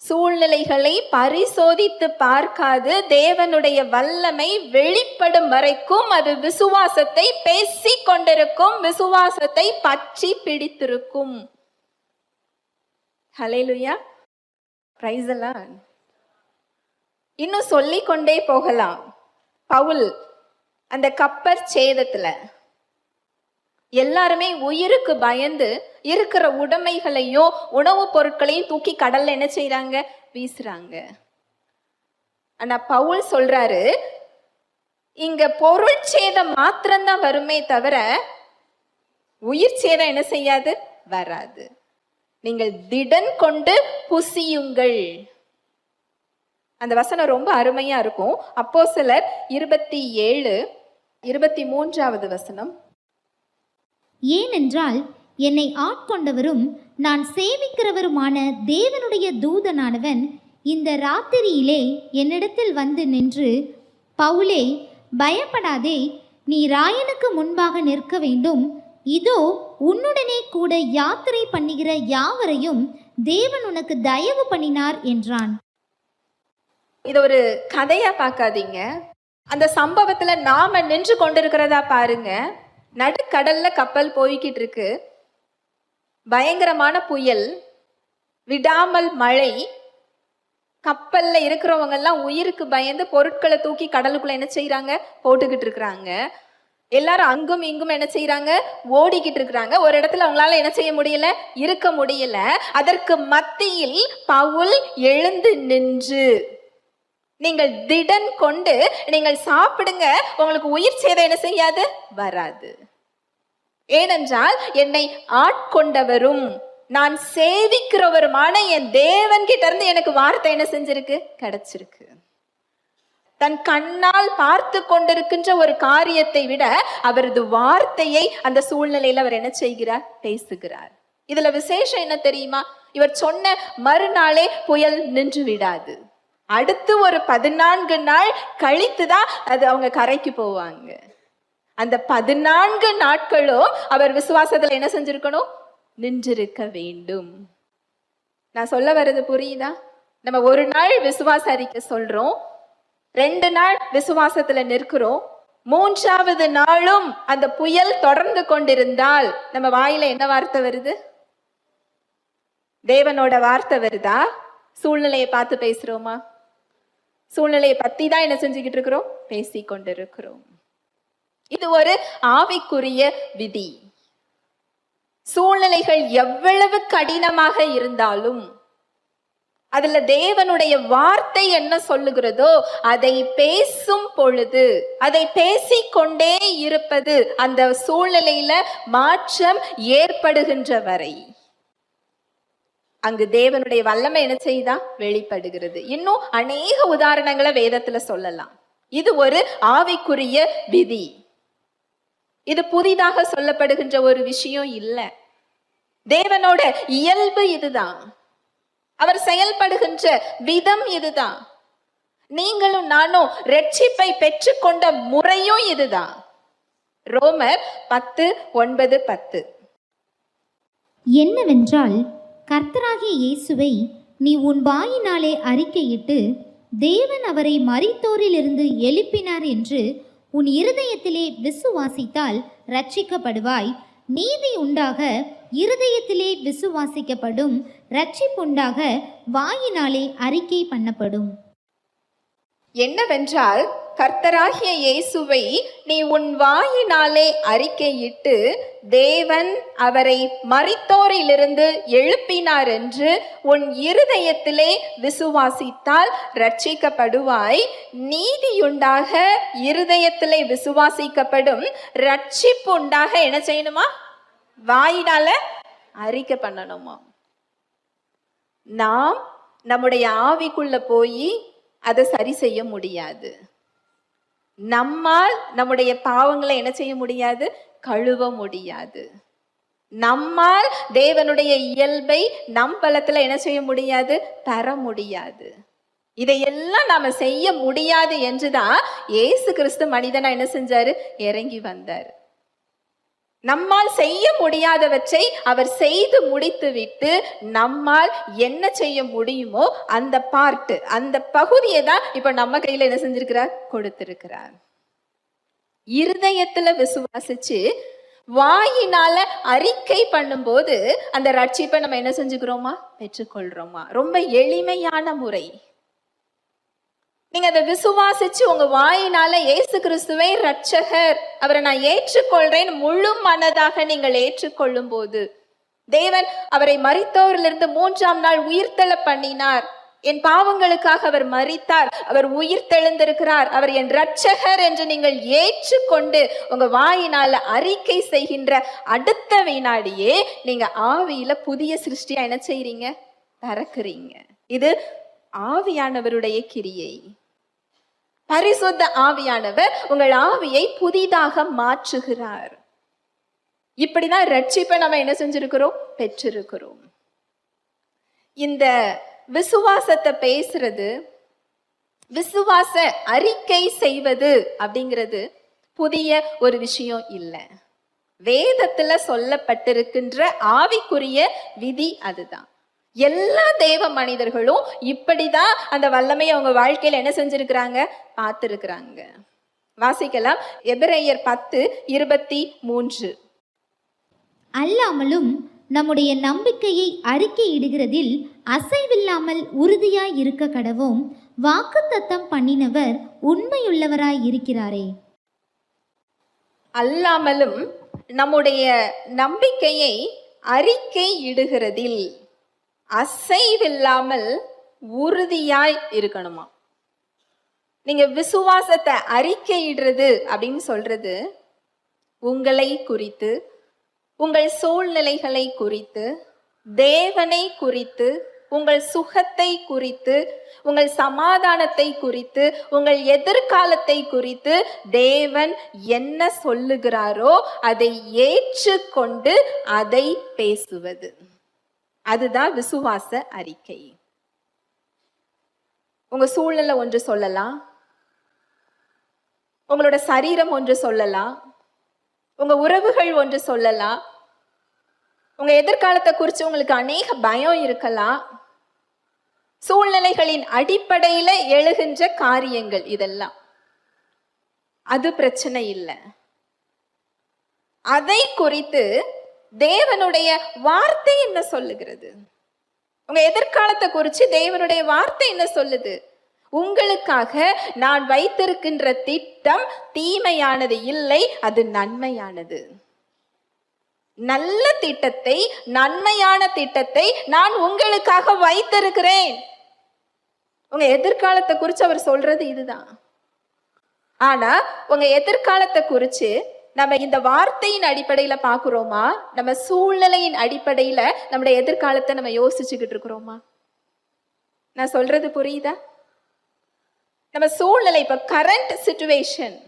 சூழ்நிலைகளை பரிசோதித்து பார்க்காது. தேவனுடைய வல்லமை வெளிப்படும் வரைக்கும் அது விசுவாசத்தை பேசி கொண்டிருக்கும், விசுவாசத்தை பற்றி பிடித்திருக்கும். ஹல்லேலூயா, பிரைஸ் தி லார்ட். இன்னும் சொல்லிக் கொண்டே போகலாம். பவுல் அந்த கப்பற் சேதத்துல எல்லாருமே உயிருக்கு பயந்து இருக்கிற உடைமைகளையும் உணவுப் பொருட்களையும் தூக்கி கடல்ல என்ன செய்யறாங்க, வீசுறாங்க. ஆனா பவுல் சொல்றாரு, இங்க பொருள் சேதம் மாத்திரம்தான் வருமே தவிர உயிர் சேதம் என்ன செய்யாது, வராது. நீங்கள் திடன் கொண்டு புசியுங்கள். அந்த வசனம் ரொம்ப அருமையா இருக்கும். அப்போஸ்தலர் 27:23 வசனம். ஏனென்றால் என்னை ஆட்கொண்டவரும் நான் சேவிக்கிறவருமான தேவனுடைய தூதனானவன் இந்த ராத்திரியிலே என்னிடத்தில் வந்து நின்று, பவுலே, பயப்படாதே, நீ ராயனுக்கு முன்பாக நிற்க வேண்டும். இதோ உன்னுடனே கூட யாத்திரை பண்ணுகிற யாவரையும் தேவன் உனக்கு தயவு பண்ணினார் என்றான். இது ஒரு கதையா பார்க்காதீங்க. அந்த சம்பவத்துல நாம நின்று கொண்டிருக்கிறதா பாருங்க. நடுக்கடல்ல கப்பல் போய்கிட்டு இருக்கு, பயங்கரமான புயல், விடாமல் மழை. கப்பல்ல இருக்கிறவங்க எல்லாம் உயிருக்கு பயந்து பொருட்களை தூக்கி கடலுக்குள்ள என்ன செய்யறாங்க, போட்டுக்கிட்டு இருக்கிறாங்க. எல்லாரும் அங்கும் இங்கும் என்ன செய்யறாங்க, ஓடிக்கிட்டு இருக்கிறாங்க. ஒரு இடத்துல அவங்களால என்ன செய்ய முடியல, இருக்க முடியல. அதற்கு மத்தியில் பவுல் எழுந்து நின்று, நீங்கள் திடன் கொண்டு நீங்கள் சாப்பிடுங்க, உங்களுக்கு உயிர் சேதம் என்ன செய்யாது, வராது. ஏனென்றால் என்னை ஆட்கொண்டவரும் நான் சேவிக்கிறவருமான என் தேவன் கிட்ட இருந்து எனக்கு வார்த்தை என்ன செஞ்சிருக்கு, கிடைச்சிருக்கு. தன் கண்ணால் பார்த்து கொண்டிருக்கின்ற ஒரு காரியத்தை விட அவரது வார்த்தையை அந்த சூழ்நிலையில அவர் என்ன செய்கிறார், பேசுகிறார். இதுல விசேஷம் என்ன தெரியுமா? இவர் சொன்ன மறுநாளே புயல் நின்று விடாது. அடுத்து ஒரு 14 நாள் கழித்துதான் அது அவங்க கரைக்கு போவாங்க. அந்த 14 நாட்களும் அவர் விசுவாசத்துல என்ன செஞ்சிருக்கணும், நின்றிருக்க வேண்டும். நான் சொல்ல வர்றது புரியுதா? நம்ம ஒரு நாள் விசுவாச அறிக்கை சொல்றோம், 2 நாள் விசுவாசத்துல நிற்கிறோம், 3ஆவது நாளும் அந்த புயல் தொடர்ந்து கொண்டிருந்தால் நம்ம வாயில என்ன வார்த்தை வருது? தேவனோட வார்த்தை வருதா? சூழ்நிலையை பார்த்து பேசுறோமா? சூழ்நிலையை பத்தி தான் என்ன செஞ்சுக்கிட்டு இருக்கிறோம், பேசி கொண்டிருக்கிறோம். இது ஒரு ஆவிக்குரிய விதி. சூழ்நிலைகள் எவ்வளவு கடினமாக இருந்தாலும் அதுல தேவனுடைய வார்த்தை என்ன சொல்லுகிறதோ அதை பேசும் பொழுது, அதை பேசிக்கொண்டே இருப்பது, அந்த சூழ்நிலையில மாற்றம் ஏற்படுகின்ற வரை அங்கு தேவனுடைய வல்லமை என்ன செய்தா, வெளிப்படுகிறது. இன்னும் அநேக உதாரணங்களை வேதத்துல சொல்லலாம். இது ஒரு ஆவிக்குரிய விதி. இது புதிதாக சொல்லப்படுகின்ற ஒரு விஷயம் இல்லை. தேவனோட இயல்பு இதுதான். அவர் செயல்படுகின்ற விதம் இதுதான். நீங்களும் நானும் ரட்சிப்பை பெற்றுக்கொண்ட முறையும் இதுதான். ரோமர் 10:9-10 என்னவென்றால், கர்த்தராகிய இயேசுவை நீ உன் வாயினாலே அறிக்கையிட்டு தேவன் அவரை மரித்தோரிலிருந்து எழுப்பினார் என்று உன் இருதயத்திலே விசுவாசித்தால் இரட்சிக்கப்படுவாய். நீதி உண்டாக இருதயத்திலே விசுவாசிக்கப்படும், இரட்சிப்புண்டாக வாயினாலே அறிக்கை பண்ணப்படும். என்னவென்றால், கர்த்தராகிய இயேசுவை நீ உன் வாயினாலே அறிக்கையிட்டு தேவன் அவரை மரித்தோரிலிருந்து எழுப்பினார் என்று உன் இருதயத்திலே விசுவாசித்தால் இரட்சிக்கப்படுவாய். நீதியுண்டாக இருதயத்திலே விசுவாசிக்கப்படும், இரட்சிப்பு உண்டாக என்ன செய்யணுமா, வாயினால அறிக்கை பண்ணணுமா. நாம் நம்முடைய ஆவிக்குள்ள போய் அதை சரி செய்ய முடியாது. நம்மால் நம்முடைய பாவங்களை என்ன செய்ய முடியாது, கழுவ முடியாது. நம்மால் தேவனுடைய இயல்பை நம் பலத்துல என்ன செய்ய முடியாது, பெற முடியாது. இதையெல்லாம் நாம செய்ய முடியாது என்றுதான் இயேசு கிறிஸ்து மனிதனா என்ன செஞ்சாரு, இறங்கி வந்தார். நம்மால் செய்ய முடியாதவற்றை அவர் செய்து முடித்து விட்டு நம்மால் என்ன செய்ய முடியுமோ அந்த பார்ட், அந்த பகுதியை தான் இப்ப நம்ம கையில என்ன செஞ்சிருக்கிறார், கொடுத்திருக்கிறார். இருதயத்துல விசுவாசிச்சு வாயினால அறிக்கை பண்ணும்போது அந்த ரட்சிப்பை நம்ம என்ன செஞ்சுக்கிறோமா, பெற்றுக்கொள்றோமா. ரொம்ப எளிமையான முறை. நீங்க அதை விசுவாசிச்சு உங்க வாயினால இயேசு கிறிஸ்துவை இரட்சகர், அவரை நான் ஏற்றுக்கொள்றேன் முழு மனதாக நீங்கள் ஏற்றுக்கொள்ளும் போது, தேவன் அவரை மரித்தோரிலிருந்து 3ஆம் நாள் உயிர்த்தெழ பண்ணினார். என் பாவங்களுக்காக அவர் மரித்தார், அவர் உயிர்த்தெழுந்திருக்கிறார், அவர் என் இரட்சகர் என்று நீங்கள் ஏற்றுக்கொண்டு உங்க வாயினால அறிக்கை செய்கின்ற அடுத்த வினாடியே நீங்க ஆவியில புதிய சிருஷ்டியா என்ன செய்றீங்க, பறக்குறீங்க. இது ஆவியானவருடைய கிரியை. பரிசுத்த ஆவியானவர் உங்கள் ஆவியை புதிதாக மாற்றுகிறார். இப்படிதான் ரட்சிப்பை நம்ம என்ன செஞ்சிருக்கிறோம், பெற்றிருக்கிறோம். இந்த விசுவாசத்தை பேசுறது, விசுவாச அறிக்கை செய்வது அப்படிங்கிறது புதிய ஒரு விஷயம் இல்லை. வேதத்துல சொல்லப்பட்டிருக்கின்ற ஆவிக்குரிய விதி அதுதான். எல்லா தேவ மனிதர்களும் இப்படிதான் அந்த வல்லமையை அவங்க வாழ்க்கையில என்ன செஞ்சிருக்கிறாங்க, பார்த்திருக்கிறாங்க. வாசிக்கலாம், எபிரேயர் 10:23. அல்லாமலும் நம்முடைய நம்பிக்கையை அறிக்கையிடுகிறதில் அசைவில்லாமல் உறுதியாய் இருக்க கடவோம். வாக்குத்தத்தம் பண்ணினவர் உண்மையுள்ளவராய் இருக்கிறாரே. அல்லாமலும் நம்முடைய நம்பிக்கையை அறிக்கை இடுகிறதில் அசைவில்லாமல் உறுதியாய் இருக்கணுமா. நீங்க விசுவாசத்தை அறிக்கையிடுறது அப்படின்னு சொல்றது உங்களை குறித்து, உங்கள் சூழ்நிலைகளை குறித்து, தேவனை குறித்து, உங்கள் சுகத்தை குறித்து, உங்கள் சமாதானத்தை குறித்து, உங்கள் எதிர்காலத்தை குறித்து தேவன் என்ன சொல்லுகிறாரோ அதை ஏற்றுக்கொண்டு அதை பேசுவது. அதுதான் விசுவாச அறிக்கை. உங்க சூழ்நிலை ஒன்று சொல்லலாம், உங்களோட சரீரம் ஒன்று சொல்லலாம், உங்க உறவுகள் ஒன்று சொல்லலாம், உங்க எதிர்காலத்தை குறித்து உங்களுக்கு அநேக பயம் இருக்கலாம். சூழ்நிலைகளின் அடிப்படையில எழுகின்ற காரியங்கள் இதெல்லாம், அது பிரச்சனை இல்லை. அதை குறித்து தேவனுடைய வார்த்தை என்ன சொல்லுகிறது? உங்க எதிர்காலத்தை குறித்து தேவனுடைய வார்த்தை என்ன சொல்லுது? உங்களுக்காக நான் வைத்திருக்கின்ற திட்டம் தீமையானது இல்லை, அது நன்மையானது. நல்ல திட்டத்தை, நன்மையான திட்டத்தை நான் உங்களுக்காக வைத்திருக்கிறேன். உங்க எதிர்காலத்தை குறித்து அவர் சொல்றது இதுதான். ஆனா உங்க எதிர்காலத்தை குறித்து நம்ம இந்த வார்த்தையின் அடிப்படையில பாக்குறோமா? நம்ம சூழ்நிலையின் அடிப்படையில நம்முடைய எதிர்காலத்தை நம்ம யோசிச்சுக்கிட்டு இருக்கிறோமா? நான் சொல்றது புரியுதா? நம்ம சூழ்நிலை, இப்ப கரண்ட் சிச்சுவேஷன்,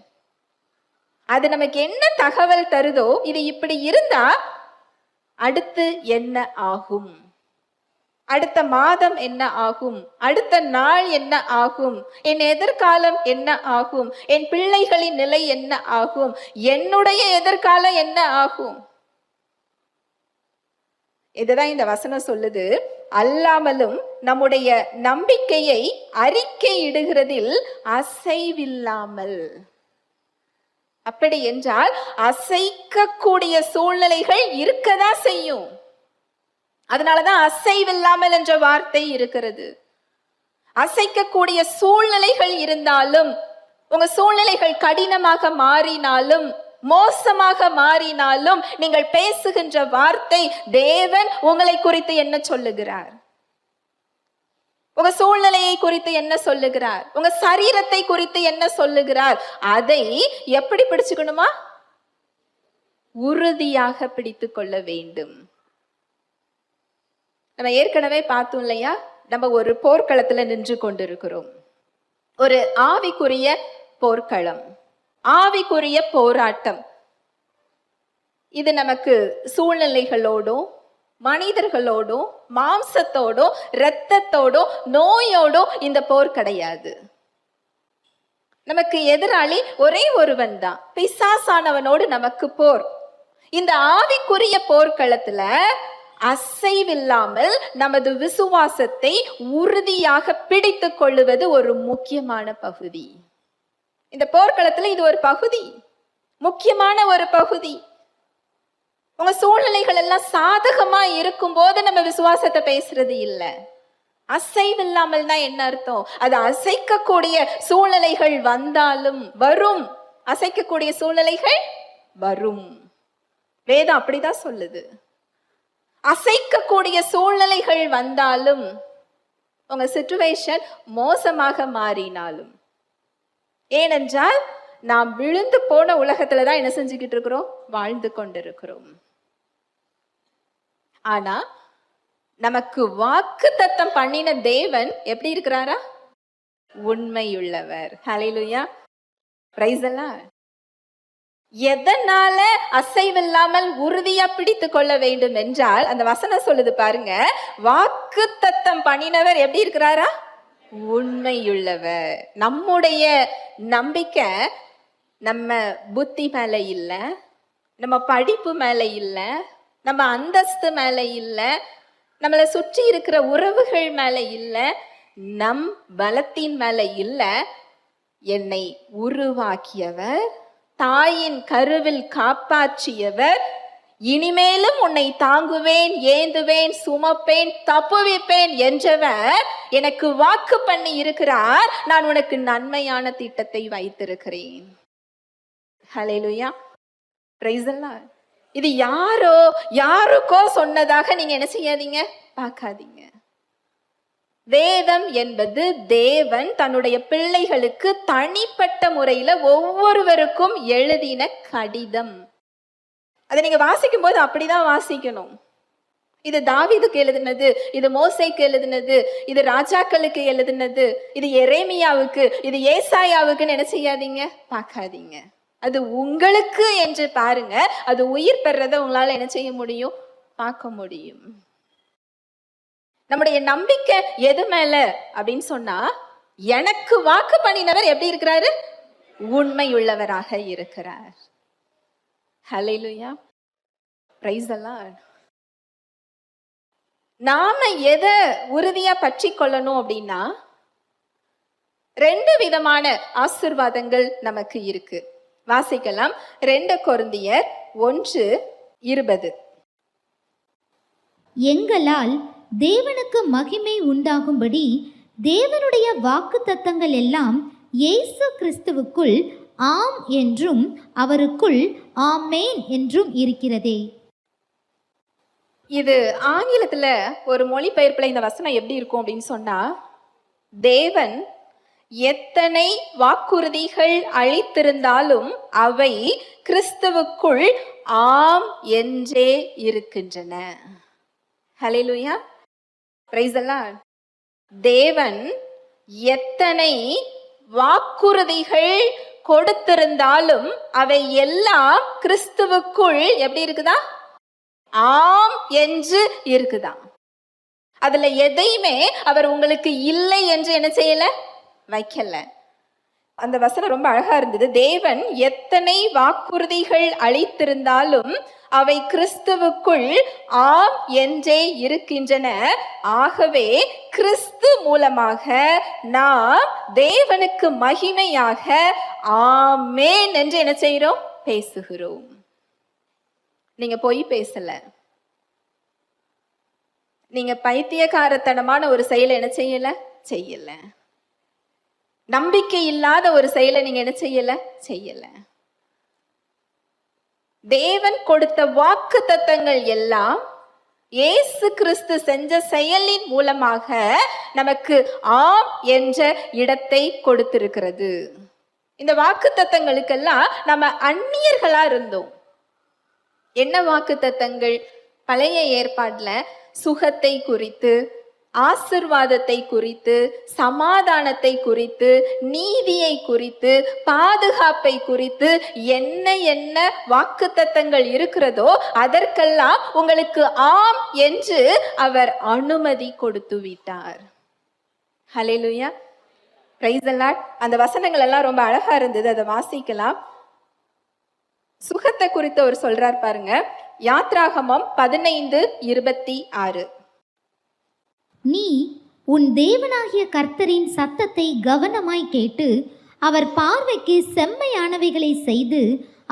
அது நமக்கு என்ன தகவல் தருதோ, இது இப்படி இருந்தா அடுத்து என்ன ஆகும், அடுத்த மாதம் என்ன ஆகும், அடுத்த நாள் என்ன ஆகும், என் எதிர்காலம் என்ன ஆகும், என் பிள்ளைகளின் நிலை என்ன ஆகும், என்னுடைய எதிர்காலம் என்ன ஆகும். இதுதான் இந்த வசனம் சொல்லுது. அல்லாமலும் நம்முடைய நம்பிக்கையை அறிக்கையிடுகிறதில் அசைவில்லாமல். அப்படி என்றால் அசைக்கக்கூடிய சூழ்நிலைகள் இருக்கதான் செய்யும். அதனாலதான் அசைவில்லாமல் என்ற வார்த்தை இருக்கிறது. அசைக்கக்கூடிய சூழ்நிலைகள் இருந்தாலும், உங்க சூழ்நிலைகள் கடினமாக மாறினாலும், மோசமாக மாறினாலும், நீங்கள் பேசுகின்ற வார்த்தை தேவன் உங்களை குறித்து என்ன சொல்லுகிறார், உங்க சூழ்நிலையை குறித்து என்ன சொல்லுகிறார், உங்க சரீரத்தை குறித்து என்ன சொல்லுகிறார், அதை எப்படி பிடிச்சுக்கணுமா? உறுதியாக பிடித்து கொள்ள வேண்டும். நம்ம ஏற்கனவே பார்த்தோம் இல்லையா, நம்ம ஒரு போர்க்களத்துல நின்று கொண்டிருக்கிறோம். ஒரு ஆவிக்குரிய போர்க்களம், ஆவிக்குரிய போராட்டம். இது நமக்கு சூழ்நிலைகளோடும், மனிதர்களோடும், மாம்சத்தோடும், இரத்தத்தோடும், நோயோடும் இந்த போர் கிடையாது. நமக்கு எதிராளி ஒரே ஒருவன் தான், பிசாசானவனோடு நமக்கு போர். இந்த ஆவிக்குரிய போர்க்களத்துல அசைவில்லாமல் நமது விசுவாசத்தை உறுதியாக பிடித்து கொள்ளுவது ஒரு முக்கியமான பகுதி. இந்த போர்க்களத்துல இது ஒரு பகுதி, முக்கியமான ஒரு பகுதி. உங்க சூழ்நிலைகள் எல்லாம் சாதகமா இருக்கும் போது நம்ம விசுவாசத்தை பேசுறது இல்லை. அசைவில்லாமல் தான் என்ன அர்த்தம்? அது அசைக்கக்கூடிய சூழ்நிலைகள் வந்தாலும் வரும், அசைக்கக்கூடிய சூழ்நிலைகள் வரும். வேதம் அப்படிதான் சொல்லுது. அசைக்கக்கூடிய சூழ்நிலைகள் வந்தாலும், உங்க சிச்சுவேஷன் மோசமாக மாறினாலும், ஏனென்றால் நாம் விழுந்து போன உலகத்துலதான் என்ன செஞ்சுக்கிட்டு இருக்கிறோம்? வாழ்ந்து கொண்டிருக்கிறோம். ஆனா நமக்கு வாக்கு தத்தம் பண்ணின தேவன் எப்படி இருக்கிறாரா? உண்மையுள்ளவர். ஹல்லேலூயா, பிரைஸ் தி லார்ட். எதனால அசைவில்லாமல் உறுதியா பிடித்து கொள்ள வேண்டும் என்றால், அந்த வசனம் சொல்லுது பாருங்க, வாக்கு தத்தம் பண்ணினவர் எப்படி இருக்கிறாரா? உண்மையுள்ளவர். நம்முடைய நம்பிக்கை நம்ம புத்தி மேல இல்ல, நம்ம படிப்பு மேல இல்ல, நம்ம அந்தஸ்து மேல இல்ல, நம்மளை சுற்றி இருக்கிற உறவுகள் மேல இல்ல, நம் பலத்தின் மேல இல்ல. என்னை உருவாக்கியவர், தாயின் கருவில் காப்பாற்றியவர், இனிமேலும் உன்னை தாங்குவேன், ஏந்துவேன், சுமப்பேன், தப்புவிப்பேன் என்றவர் எனக்கு வாக்கு பண்ணி இருக்கிறார். நான் உனக்கு நன்மையான திட்டத்தை வைத்திருக்கிறேன். ஹல்லேலூயா, பிரைஸ் தி லார்ட். இது யாருக்கோ சொன்னதாக நீங்க என்ன செய்யாதீங்க, பார்க்காதீங்க. வேதம் என்பது தேவன் தன்னுடைய பிள்ளைகளுக்கு தனிப்பட்ட முறையில ஒவ்வொருவருக்கும் எழுதின கடிதம். அதை நீங்க வாசிக்கும் போது அப்படிதான் வாசிக்கணும். இது தாவீதுக்கு எழுதினது, இது மோசேக்கு எழுதினது, இது ராஜாக்களுக்கு எழுதினது, இது எரேமியாவுக்கு, இது ஏசாயாவுக்குன்னு என்ன செய்யாதீங்க, பார்க்காதீங்க. அது உங்களுக்கு என்று பாருங்க. அது உயிர் பெறத உங்களால என்ன செய்ய முடியும், பார்க்க முடியும். நம்முடைய நம்பிக்கை எது மேல அப்படின்னு சொன்னா, எனக்கு வாக்கு பண்ணினவர் எப்படி இருக்கிறாரு, உண்மையுள்ளவராக இருக்கிறார். ஹல்லேலூயா, பிரைஸ் தி லார்ட். நாம எதை உறுதியா பற்றி கொள்ளணும் அப்படின்னா, 2 விதமான ஆசீர்வாதங்கள் நமக்கு இருக்கு. வாசிக்கலாம். 2 கொரிந்தியர் 1:20. எங்களால் தேவனுக்கு மகிமை உண்டாகும்படி தேவனுடைய வாக்குத்தத்தங்கள் எல்லாம் இயேசு கிறிஸ்துவுக்குள் ஆம் என்றும் அவருக்குள் ஆமேன் என்றும் இருக்கிறதே. இது ஆங்கிலத்துல ஒரு மொழிபெயர்ப்புல இந்த வசனம் எப்படி இருக்கும் அப்படின்னு சொன்னா, தேவன் எத்தனை வாக்குறுதிகள் அளித்திருந்தாலும் அவை கிறிஸ்துவுக்குள் ஆம் என்றே இருக்கின்றன. ஹல்லேலூயா, பிரைஸ் தி லார்ட். தேவன் எத்தனை வாக்குறுதிகள் கொடுத்திருந்தாலும் அவை எல்லாம் கிறிஸ்துவுக்குள் எப்படி இருக்குதா, ஆம் என்று இருக்குதான். அதுல எதையுமே அவர் உங்களுக்கு இல்லை என்று என்ன செய்யல, வைக்கல. அந்த வசனம் ரொம்ப அழகா இருந்தது. தேவன் எத்தனை வாக்குறுதிகள் அளித்திருந்தாலும் அவை கிறிஸ்துவுக்குள் ஆம் என்றே இருக்கின்றன. ஆகவே கிறிஸ்து மூலமாக நாம் தேவனுக்கு மகிமையாக ஆமேன் என்று என்ன செய்கிறோம், பேசுகிறோம். நீங்க பொய் பேசல. நீங்க பைத்தியக்காரத்தனமான ஒரு செயலை என்ன செய்யல. நம்பிக்கை இல்லாத ஒரு செயலை நீங்க என்ன செய்யல. தேவன் கொடுத்த வாக்கு தத்தங்கள் எல்லாம் இயேசு கிறிஸ்து செஞ்ச செயலின் மூலமாக நமக்கு ஆம் என்ற இடத்தை கொடுத்திருக்கிறது. இந்த வாக்கு தத்தங்களுக்கெல்லாம் நம்ம அந்நியர்களா இருந்தோம். என்ன வாக்கு தத்தங்கள்? பழைய ஏற்பாடுல சுகத்தை குறித்து, ஆசீர்வாதத்தை குறித்து, சமாதானத்தை குறித்து, நீதியை குறித்து, பாதுகாப்பை குறித்து என்ன வாக்குத்தத்தங்கள் இருக்கிறதோ அதற்கெல்லாம் உங்களுக்கு ஆம் என்று அவர் அனுமதி கொடுத்து விட்டார். ஹல்லேலூயா, பிரைஸ் தி லார்ட். அந்த வசனங்கள் எல்லாம் ரொம்ப அழகா இருந்தது, அதை வாசிக்கலாம். சுகத்தை குறித்து அவர் சொல்றார் பாருங்க. யாத்ராகமம் 15:26. நீ உன் தேவனாகிய கர்த்தரின் சத்தத்தை கவனமாய் கேட்டு அவர் பார்வைக்கு செம்மையானவைகளை செய்து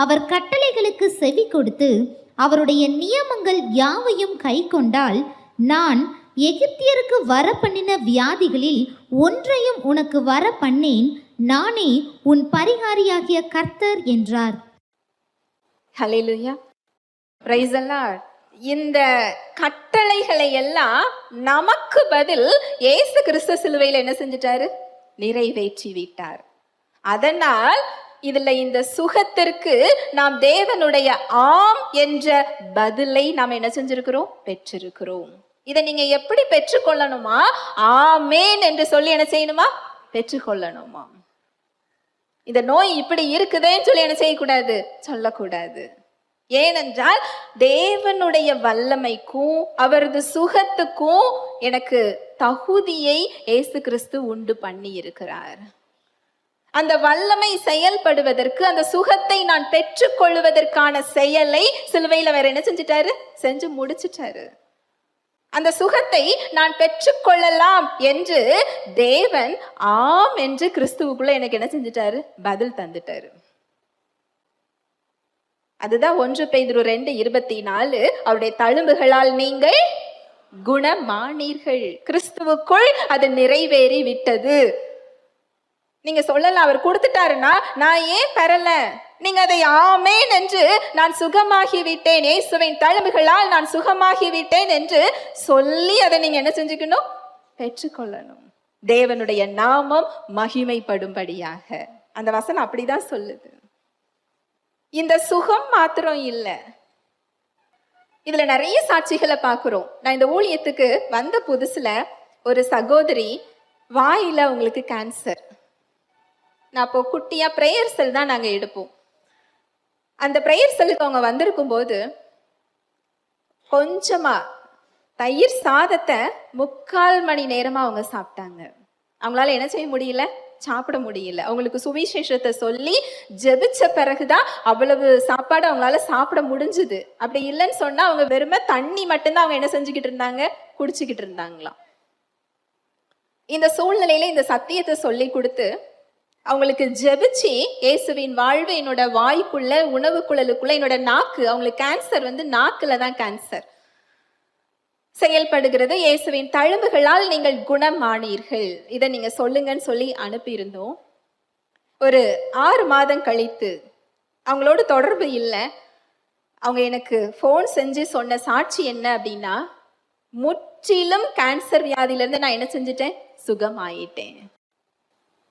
அவர் கட்டளைகளுக்கு செவி கொடுத்து அவருடைய நியமங்கள் யாவையும் கை கொண்டால் நான் எகிப்தியருக்கு வர பண்ணின வியாதிகளில் ஒன்றையும் உனக்கு வர பண்ணேன். நானே உன் பரிகாரியாகிய கர்த்தர் என்றார். ஹல்லேலூயா, பிரைஸ் தி லார்ட். இந்த கட்டளைகளை எல்லாம் நமக்கு பதில் இயேசு கிறிஸ்து சிலுவையில் என்ன செஞ்சிட்டாரு, நிறைவேற்றி விட்டார். அதனால் இதுல இந்த சுகத்திற்கு நாம் தேவனுடைய ஆம் என்ற பதிலை நாம் என்ன செஞ்சிருக்கிறோம், பெற்றிருக்கிறோம். இதை நீங்க எப்படி பெற்றுக்கொள்ளணுமா, ஆமேன் என்று சொல்லி என்ன செய்யணுமா, பெற்றுக்கொள்ளணுமா. இந்த நோய் இப்படி இருக்குதுன்னு சொல்லி என்ன செய்யக்கூடாது, சொல்லக்கூடாது. ஏனென்றால் தேவனுடைய வல்லமைக்கும் அவரது சுகத்துக்கும் எனக்கு தகுதியை இயேசு கிறிஸ்து உண்டு பண்ணி இருக்கிறார். அந்த வல்லமை செயல்படுவதற்கு, அந்த சுகத்தை நான் பெற்றுக்கொள்வதற்கான செயலை சிலுவையில் வேற என்ன செஞ்சிட்டாரு, செஞ்சு முடிச்சிட்டாரு. அந்த சுகத்தை நான் பெற்றுக்கொள்ளலாம் என்று தேவன் ஆம் என்று கிறிஸ்துவுக்குள்ள எனக்கு என்ன செஞ்சிட்டாரு, பதில் தந்துட்டாரு. அதுதான் 1 பேதுரு 2:24. அவருடைய தழும்புகளால் நீங்கள் குணமானீர்கள். கிறிஸ்துவுக்குள் அது நிறைவேறி விட்டது. நீங்க சொல்லலாம், அவர் கொடுத்துட்டாருன்னா நான் ஏன் பெறல? நீங்க அதை ஆமேன் என்று நான் சுகமாகி விட்டேன், இயேசுவின் தழும்புகளால் நான் சுகமாகி விட்டேன் என்று சொல்லி அதை நீங்க என்ன செஞ்சுக்கணும், பெற்றுக்கொள்ளணும். தேவனுடைய நாமம் மகிமைப்படும்படியாக. அந்த வசனம் அப்படிதான் சொல்லுது. இந்த சுகம் மாத்திரம் இல்லை, இதுல நிறைய சாட்சிகளை பார்க்குறோம். நான் இந்த ஊழியத்துக்கு வந்த புதுசுல ஒரு சகோதரி வாயில அவங்களுக்கு கேன்சர். நான் அப்போ குட்டியா ப்ரேயர் செல் தான் நாங்க எடுப்போம். அந்த ப்ரேயர் செல்லுக்கு அவங்க வந்திருக்கும் போது கொஞ்சமா தயிர் சாதத்தை 3/4 மணி நேரமா அவங்க சாப்பிட்டாங்க. அவங்களால என்ன செய்ய முடியல? சாப்பிட முடியல. அவங்களுக்கு சுவிசேஷத்தை சொல்லி ஜெபிச்ச பிறகுதான் அவ்வளவு சாப்பாடு அவங்களால சாப்பிட முடிஞ்சுது. அப்படி இல்லைன்னு சொன்னா அவங்க வெறுமை தண்ணி மட்டும்தான் அவங்க என்ன செஞ்சுக்கிட்டு இருந்தாங்க? குடிச்சுக்கிட்டு இருந்தாங்களாம். இந்த சூழ்நிலையில இந்த சத்தியத்தை சொல்லி கொடுத்து அவங்களுக்கு ஜெபிச்சு, இயேசுவின் வாழ்வு என்னோட வாய்க்குள்ள, உணவு குழலுக்குள்ள, என்னோட நாக்கு, அவங்களுக்கு கேன்சர் நாக்குல தான் கேன்சர் செயல்படுகிறது. இயேசுவின் தழும்புகளால் நீங்கள் குணமானீர்கள், இதை நீங்க சொல்லுங்கன்னு சொல்லி அனுப்பியிருந்தோம். ஒரு 6 மாதம் கழித்து அவங்களோட தொடர்பு இல்லை. அவங்க எனக்கு ஃபோன் செஞ்சு சொன்ன சாட்சி என்ன அப்படின்னா, முற்றிலும் கேன்சர் வியாதியிலேருந்து நான் என்ன செஞ்சுட்டேன்? சுகமாயிட்டேன்.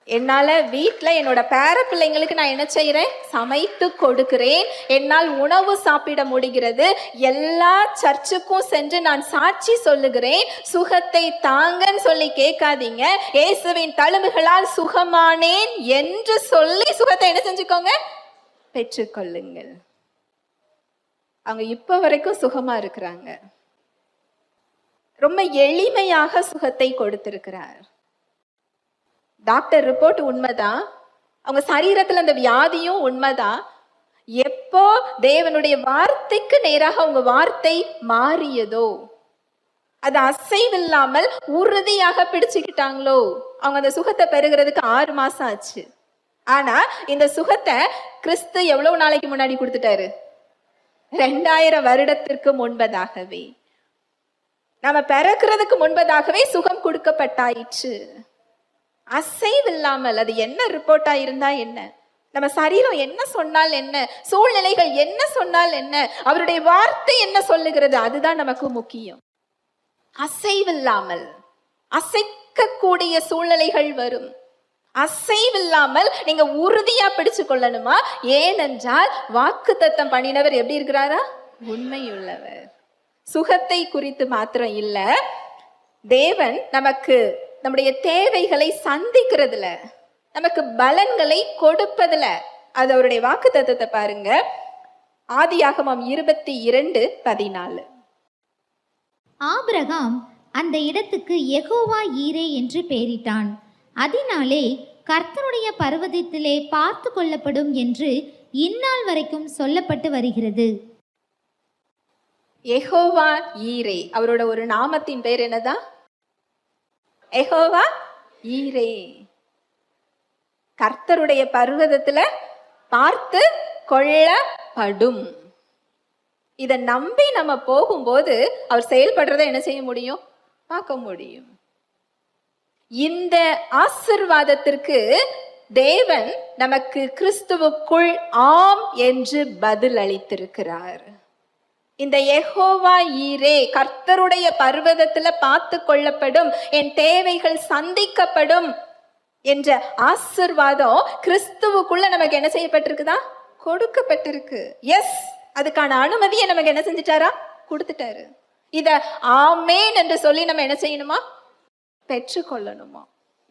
என்னால் வீட்டில் என்னோட பேர பிள்ளைங்களுக்கு நான் என்ன செய்கிறேன்? சமைத்து கொடுக்கிறேன். என்னால் உணவு சாப்பிட முடிகிறது. எல்லா சர்ச்சுக்கும் சென்று நான் சாட்சி சொல்லுகிறேன். சுகத்தை தாங்கன்னு சொல்லி கேட்காதீங்க. இயேசுவின் தழும்புகளால் சுகமானேன் என்று சொல்லி சுகத்தை என்ன செஞ்சுக்கோங்க? பெற்றுக்கொள்ளுங்கள். அவங்க இப்போ வரைக்கும் சுகமா இருக்கிறாங்க. ரொம்ப எளிமையாக சுகத்தை கொடுத்திருக்கிறார். டாக்டர் ரிப்போர்ட் உண்மைதான், அவங்க சரீரத்தில் அந்த வியாதியும் உண்மைதான். எப்போ தேவனுடைய வார்த்தைக்கு நேராக அவங்க வார்த்தை மாறியதோ, அது அசைவில்லாமல் உறுதியாக பிடிச்சுக்கிட்டாங்களோ, அவங்க அந்த சுகத்தை பெறுகிறதுக்கு 6 மாசம் ஆச்சு. ஆனா இந்த சுகத்தை கிறிஸ்து எவ்வளவு நாளைக்கு முன்னாடி கொடுத்துட்டாரு? 2000 வருடத்திற்கு முன்பதாகவே, நம்ம பிறக்கிறதுக்கு முன்பதாகவே சுகம் கொடுக்கப்பட்டாயிற்று. அசைவில்லாமல். அது என்ன ரிப்போர்ட்டா இருந்தா என்ன, நம்ம சரீரம் என்ன சொன்னால் என்ன, சூழ்நிலைகள் என்ன சொன்னால் என்ன, அவருடைய வார்த்தை என்ன சொல்லுகிறது, அதுதான் நமக்கு முக்கியம். அசைவில்லாமல், அசைக்கக்கூடிய சூழ்நிலைகள் வரும். அசைவில்லாமல் நீங்க உறுதியா பிடிச்சு கொள்ளணுமா? ஏனென்றால் வாக்குத்தத்தம் பண்ணினவர் எப்படி இருக்கிறாரா? உண்மையுள்ளவர். சுகத்தை குறித்து மாத்திரம் இல்ல, தேவன் நமக்கு நம்முடைய தேவைகளை சந்திக்கிறதுல, நமக்கு பலன்களை கொடுப்பதுல, அது அவருடைய வாக்குத்தத்தத்தை பாருங்க. ஆதியாகமம் 22:14. ஆபிரகாம் அந்த இடத்துக்கு யெகோவா ஈரே என்று பெயரிட்டான். அதனாலே கர்த்தருடைய பர்வதத்திலே பார்த்து கொள்ளப்படும் என்று இந்நாள் வரைக்கும் சொல்லப்பட்டு வருகிறது. யெகோவா ஈரே, அவரோட ஒரு நாமத்தின் பெயர் என்னதான்? யெகோவா ஈரே. கர்த்தருடைய பர்வதத்துல பார்த்து கொள்ளப்படும். இதை நம்பி நம்ம போகும்போது அவர் செயல்படுறதை என்ன செய்ய முடியும்? பார்க்க முடியும். இந்த ஆசீர்வாதத்திற்கு தேவன் நமக்கு கிறிஸ்துவுக்குள் ஆம் என்று பதில் அளித்திருக்கிறார். இந்த யெகோவா ஈரே, கர்த்தருடைய பர்வதத்துல பார்த்து கொள்ளப்படும், என் தேவைகள் சந்திக்கப்படும் என்ற ஆசீர்வாதம் கிறிஸ்துவுக்குள்ள நமக்கு என்ன செய்யப்பட்டிருக்குதா? கொடுக்கப்பட்டிருக்கு. எஸ், அதுக்கான அனுமதியை நமக்கு என்ன செஞ்சிட்டாரா? கொடுத்துட்டாரு. இத ஆமேன் என்று சொல்லி நம்ம என்ன செய்யணுமா? பெற்றுக்கொள்ளணுமா?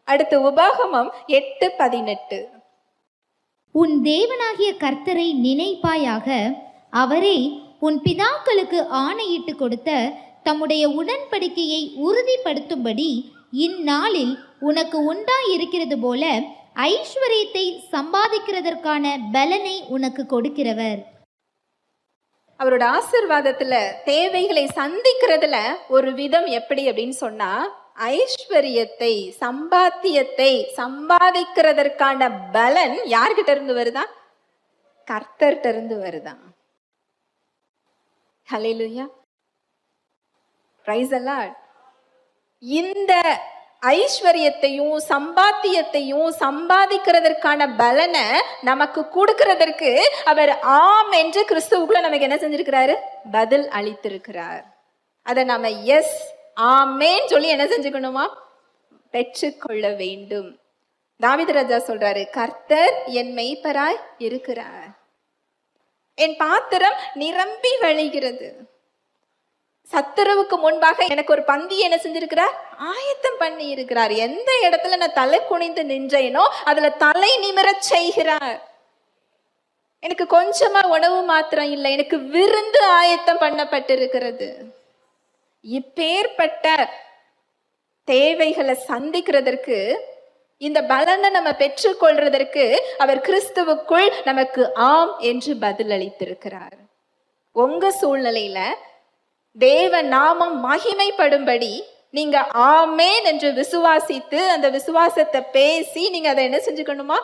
அடுத்து உபாகமம் 8:18. உன் தேவனாகிய கர்த்தரை நினைப்பாயாக, அவரே உன் பிதாக்களுக்கு ஆணையிட்டு கொடுத்த தம்முடைய உடன்படிக்கையை உறுதிப்படுத்தும்படி இந்நாளில் உனக்கு உண்டாயிருக்கிறது போல ஐஸ்வர்யத்தை சம்பாதிக்கிறதற்கான பலனை உனக்கு கொடுக்கிறவர். அவரோட ஆசீர்வாதத்துல தேவைகளை சந்திக்கிறதுல ஒரு விதம் எப்படி அப்படின்னு சொன்னா, ஐஸ்வர்யத்தை, சம்பாத்தியத்தை சம்பாதிக்கிறதற்கான பலன் யார்கிட்ட இருந்து வருதா? கர்த்தர்கிட்ட இருந்து வருதான். ஹல்லேலூயா, பிரைஸ் தி லார்ட். இந்த ஐஸ்வர்யத்தையும் சம்பாத்தியத்தையும் சம்பாதிக்கிறதற்கான பலனை நமக்கு கொடுக்கிறதற்கு அவர் ஆம் என்று கிறிஸ்துவுக்குள்ள நமக்கு என்ன செஞ்சிருக்கிறாரு? பதில் அளித்திருக்கிறார். அதை நாம எஸ் ஆமேன்னு சொல்லி என்ன செஞ்சுக்கணுமா? பெற்றுக்கொள்ள வேண்டும். தாவீது ராஜா சொல்றாரு, கர்த்தர் என் மெய்ப்பராய் இருக்கிறார், என் பாத்திரம் நிரம்பி வழிகிறது. சத்துருவுக்கு முன்பாக எனக்கு ஒரு பந்தி என்ன செஞ்சிருக்கிறார், ஆயத்தம் பண்ணி இருக்கிறார். எந்த இடத்துல நான் தலை குனிந்து நின்றேனோ அதுல தலை நிமிரச் செய்கிறார். எனக்கு கொஞ்சமா உணவு மாத்திரம் இல்லை, எனக்கு விருந்து ஆயத்தம் பண்ணப்பட்டிருக்கிறது. இப்பேற்பட்ட தேவைகளை சந்திக்கிறதற்கு, இந்த பலனை நம்ம பெற்றுக்கொள்றதற்கு அவர் கிறிஸ்துவுக்குள் நமக்கு ஆம் என்று பதில் அளித்திருக்கிறார். உங்க சூழ்நிலையில தேவ நாமம் மகிமைப்படும்படி நீங்க ஆமேன் என்று விசுவாசித்து அந்த விசுவாசத்தை பேசி நீங்க அதை என்ன செஞ்சுக்கணுமா,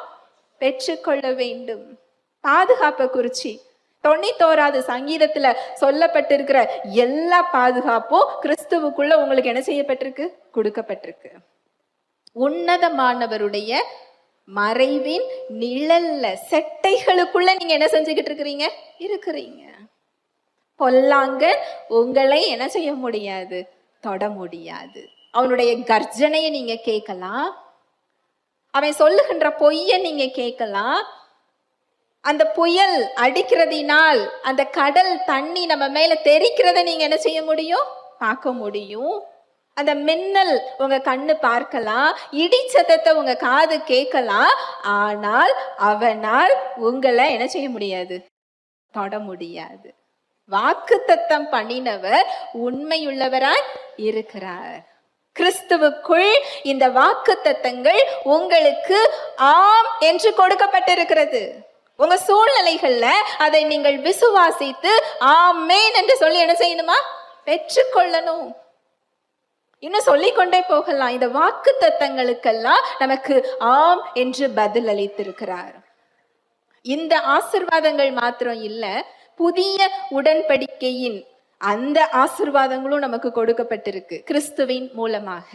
பெற்றுக்கொள்ள வேண்டும். பாதுகாப்பை குறிச்சி 91வது சங்கீதத்துல சொல்லப்பட்டிருக்கிற எல்லா பாதுகாப்பும் கிறிஸ்துவுக்குள்ள உங்களுக்கு என்ன செய்யப்பட்டிருக்கு, கொடுக்கப்பட்டிருக்கு. உன்னதமானவருடைய மறைவின் நிழல்ல, செட்டைகளுக்குள்ள நீங்க என்ன செஞ்சுக்கிட்டு இருக்கிறீங்க. பொல்லாங்கன் உங்களை என்ன செய்ய முடியாது, தொட முடியாது. அவனுடைய கர்ஜனையை நீங்க கேட்கலாம், அவன் சொல்லுகின்ற பொய்யை நீங்க கேட்கலாம். அந்த புயல் அடிக்கிறதினால் அந்த கடல் தண்ணி நம்ம மேல தெரிக்கிறத நீங்க என்ன செய்ய முடியும், பார்க்க முடியும். அந்த மின்னல் உங்க கண்ணு பார்க்கலாம், இடி சத்தத்தை உங்க காது கேட்கலாம். ஆனால் அவனால் உங்களை என்ன செய்ய முடியாது, தொட முடியாது. வாக்குத்தத்தம் பண்ணினவர் உண்மையுள்ளவராய் இருக்கிறார். கிறிஸ்துவுக்குள் இந்த வாக்குத்தத்தங்கள் உங்களுக்கு ஆம் என்று கொடுக்கப்பட்டிருக்கிறது. உங்க சூழ்நிலைகள்ல அதை நீங்கள் விசுவாசித்து ஆமேன் என்று சொல்லி என்ன செய்யணுமா, பெற்றுக்கொள்ளணும். இன்னும் சொல்லிக்கொண்டே போகலாம். இந்த வாக்குத்தத்தங்களுக்கெல்லாம் நமக்கு ஆம் என்று பதில் அளித்திருக்கிறார். இந்த ஆசீர்வாதங்கள் மாத்திரம் இல்ல, புதிய உடன்படிக்கையின் அந்த ஆசீர்வாதங்களும் நமக்கு கொடுக்கப்பட்டிருக்கு கிறிஸ்துவின் மூலமாக.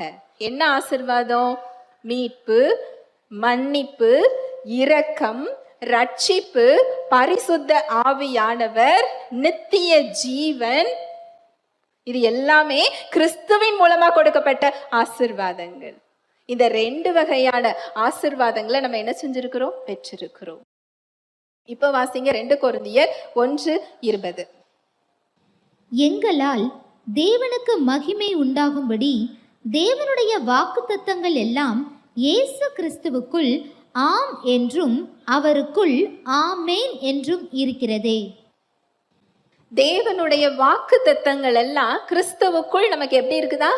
என்ன ஆசீர்வாதம்? மீட்பு, மன்னிப்பு, இரக்கம், ரட்சிப்பு, பரிசுத்த ஆவியானவர், நித்திய ஜீவன். இது எல்லாமே கிறிஸ்துவின் மூலமா கொடுக்கப்பட்ட ஆசீர்வாதங்கள். இந்த 2 வகையான ஆசீர்வாதங்களை நம்ம என்ன செஞ்சிருக்கிறோம், பெற்றிருக்கிறோம். இப்ப வாசிங்க 2 கொரிந்தியர் 1:20. எங்களால் தேவனுக்கு மகிமை உண்டாகும்படி தேவனுடைய வாக்குத்தத்தங்கள் எல்லாம் இயேசு கிறிஸ்துவுக்குள் ஆம் என்றும் அவருக்குள் ஆமேன் என்றும் இருக்கிறதே. தேவனுடைய வாக்குத்தத்தங்கள் எல்லாம் கிறிஸ்துவுக்குள் நமக்கு எப்படி இருக்குதா,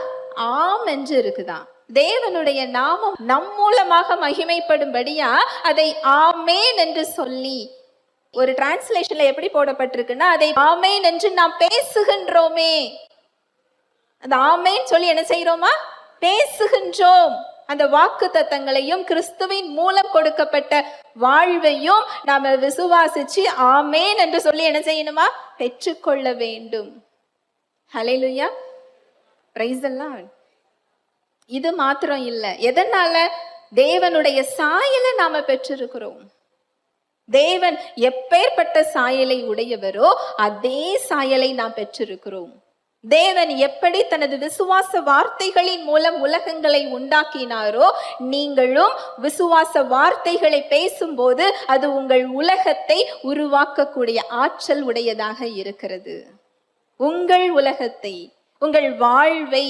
ஆம் என்று இருக்குதா. தேவனுடைய நாமம் நம் மூலமாக மகிமைப்படும்படியா அதை ஆமேன் என்று சொல்லி, ஒரு டிரான்ஸ்லேஷன்ல எப்படி போடப்பட்டிருக்குன்னா, அதை ஆமேன் என்று நாம் பேசுகின்றோமே. அந்த ஆமேன் சொல்லி என்ன செய்யறோமா, பேசுகின்றோம். அந்த வாக்கு தத்தங்களையும் கிறிஸ்துவின் மூலம் கொடுக்கப்பட்ட வாழ்வையும் நாம விசுவாசிச்சு ஆமேன் என்று சொல்லி என்ன செய்யணுமா, பெற்றுக்கொள்ள வேண்டும். ஹல்லேலூயா, பிரைஸ் தி லார்ட். இது மாத்திரம் இல்ல, எதனால? தேவனுடைய சாயலை நாம பெற்றிருக்கிறோம். தேவன் எப்பேற்பட்ட சாயலை உடையவரோ அதே சாயலை நாம் பெற்றிருக்கிறோம். தேவன் எப்படி தனது விசுவாச வார்த்தைகளின் மூலம் உலகங்களை உண்டாக்கினாரோ, நீங்களும் விசுவாச வார்த்தைகளை பேசும்போது அது உங்கள் உலகத்தை உருவாக்கக்கூடிய ஆற்றல் உடையதாக இருக்கிறது. உங்கள் உலகத்தை, உங்கள் வாழ்வை,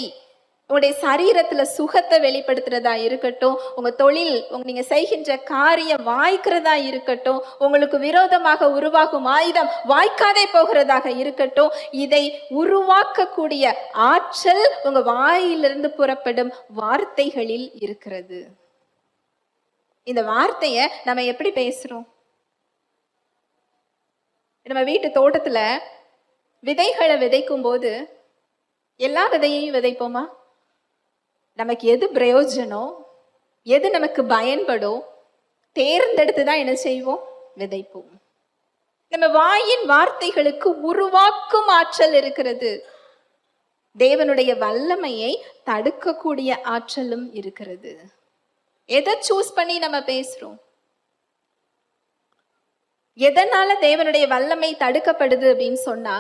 உங்களுடைய சரீரத்துல சுகத்தை வெளிப்படுத்துறதா இருக்கட்டும், உங்க தொழில், நீங்க செய்கின்ற காரியம் வாய்க்கிறதா இருக்கட்டும், உங்களுக்கு விரோதமாக உருவாகும் ஆயுதம் வாய்க்காதே போகிறதாக இருக்கட்டும், இதை உருவாக்கக்கூடிய ஆற்றல் உங்க வாயிலிருந்து புறப்படும் வார்த்தைகளில் இருக்கிறது. இந்த வார்த்தைய நம்ம எப்படி பேசுறோம்? நம்ம வீட்டு தோட்டத்துல விதைகளை விதைக்கும் போது எல்லா விதையையும் விதைப்போமா? நமக்கு எது பிரயோஜனம், எது நமக்கு பயன்படும் தேர்ந்தெடுத்து தான் என்ன செய்வோம், விதைப்போம். நம்ம வாயின் வார்த்தைகளுக்கு உருவாக்கும் ஆற்றல் இருக்கிறது. தேவனுடைய வல்லமையை தடுக்கக்கூடிய ஆற்றலும் இருக்கிறது. எதை சூஸ் பண்ணி நம்ம பேசுறோம்? எதனால தேவனுடைய வல்லமை தடுக்கப்படுது அப்படின்னு சொன்னா,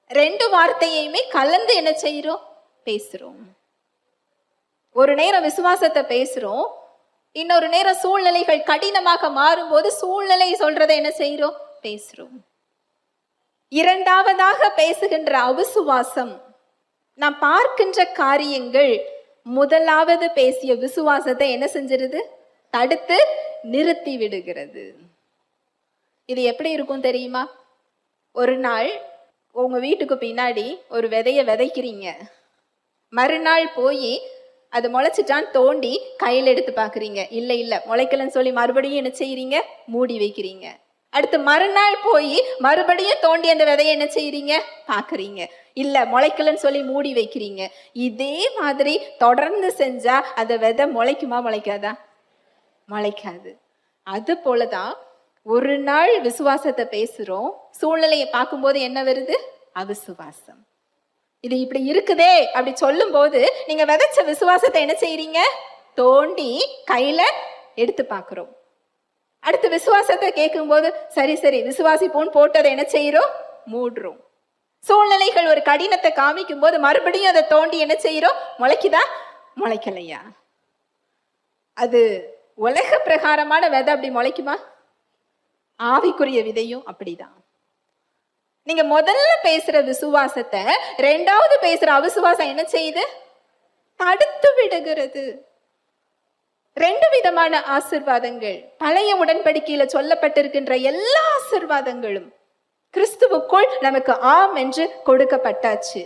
2 வார்த்தையுமே கலந்து என்ன செய்யறோம், பேசுறோம். ஒரு நேரம் விசுவாசத்தை பேசுறோம், இன்னொரு நேரம் சூழ்நிலைகள் கடினமாக மாறும்போது சூழ்நிலை சொல்றதை என்ன செய்யறோம், பேசுறோம். இரண்டாவதாக பேசுகின்ற அவிசுவாசம், நாம் பார்க்கின்ற காரியங்கள் முதலாவது பேசிய விசுவாசத்தை என்ன செஞ்சிருது? தடுத்து நிறுத்தி விடுகிறது. இது எப்படி இருக்கும் தெரியுமா? ஒரு நாள் உங்க வீட்டுக்கு பின்னாடி ஒரு விதைய விதைக்கிறீங்க. மறுநாள் போய் அது முளைச்சிட்டான்னு தோண்டி கையில் எடுத்து பார்க்குறீங்க. இல்லை இல்லை முளைக்கலன்னு சொல்லி மறுபடியும் என்ன செய்கிறீங்க? மூடி வைக்கிறீங்க. அடுத்து மறுநாள் போய் மறுபடியும் தோண்டி அந்த விதையை என்ன செய்கிறீங்க? பார்க்குறீங்க. இல்லை முளைக்கலன்னு சொல்லி மூடி வைக்கிறீங்க. இதே மாதிரி தொடர்ந்து செஞ்சா அந்த விதை முளைக்குமா முளைக்காதா? முளைக்காது. அது போலதான் ஒரு நாள் விசுவாசத்தை பேசுறோம், சூழ்நிலையை பார்க்கும்போது என்ன வருது? அவிசுவாசம். இது இப்படி இருக்குதே அப்படி சொல்லும் போது நீங்க விதைச்ச விசுவாசத்தை என்ன செய்யறீங்க? தோண்டி கையில எடுத்து பார்க்கிறோம். அடுத்து விசுவாசத்தை கேட்கும்போது சரி சரி விசுவாசிப்போன்னு போட்டதை என்ன செய்யறோம்? மூடுறோம். சூழ்நிலைகள் ஒரு கடினத்தை காமிக்கும் போது மறுபடியும் அதை தோண்டி என்ன செய்யறோம்? முளைக்குதா முளைக்கலையா? அது உலக பிரகாரமான விதை அப்படி முளைக்குமா? ஆவிக்குரிய விதையும் அப்படிதான். நீங்க முதல்ல பேசுற விசுவாசத்தை ரெண்டாவது பேசுற அவிசுவாசம் என்ன செய்யுது? தடுத்து விடுகிறது. ரெண்டு விதமான ஆசீர்வாதங்கள், பழைய உடன்படிக்கையில சொல்லப்பட்டிருக்கின்ற எல்லா ஆசீர்வாதங்களும் கிறிஸ்துவுக்குள் நமக்கு ஆம் என்று கொடுக்கப்பட்டாச்சு.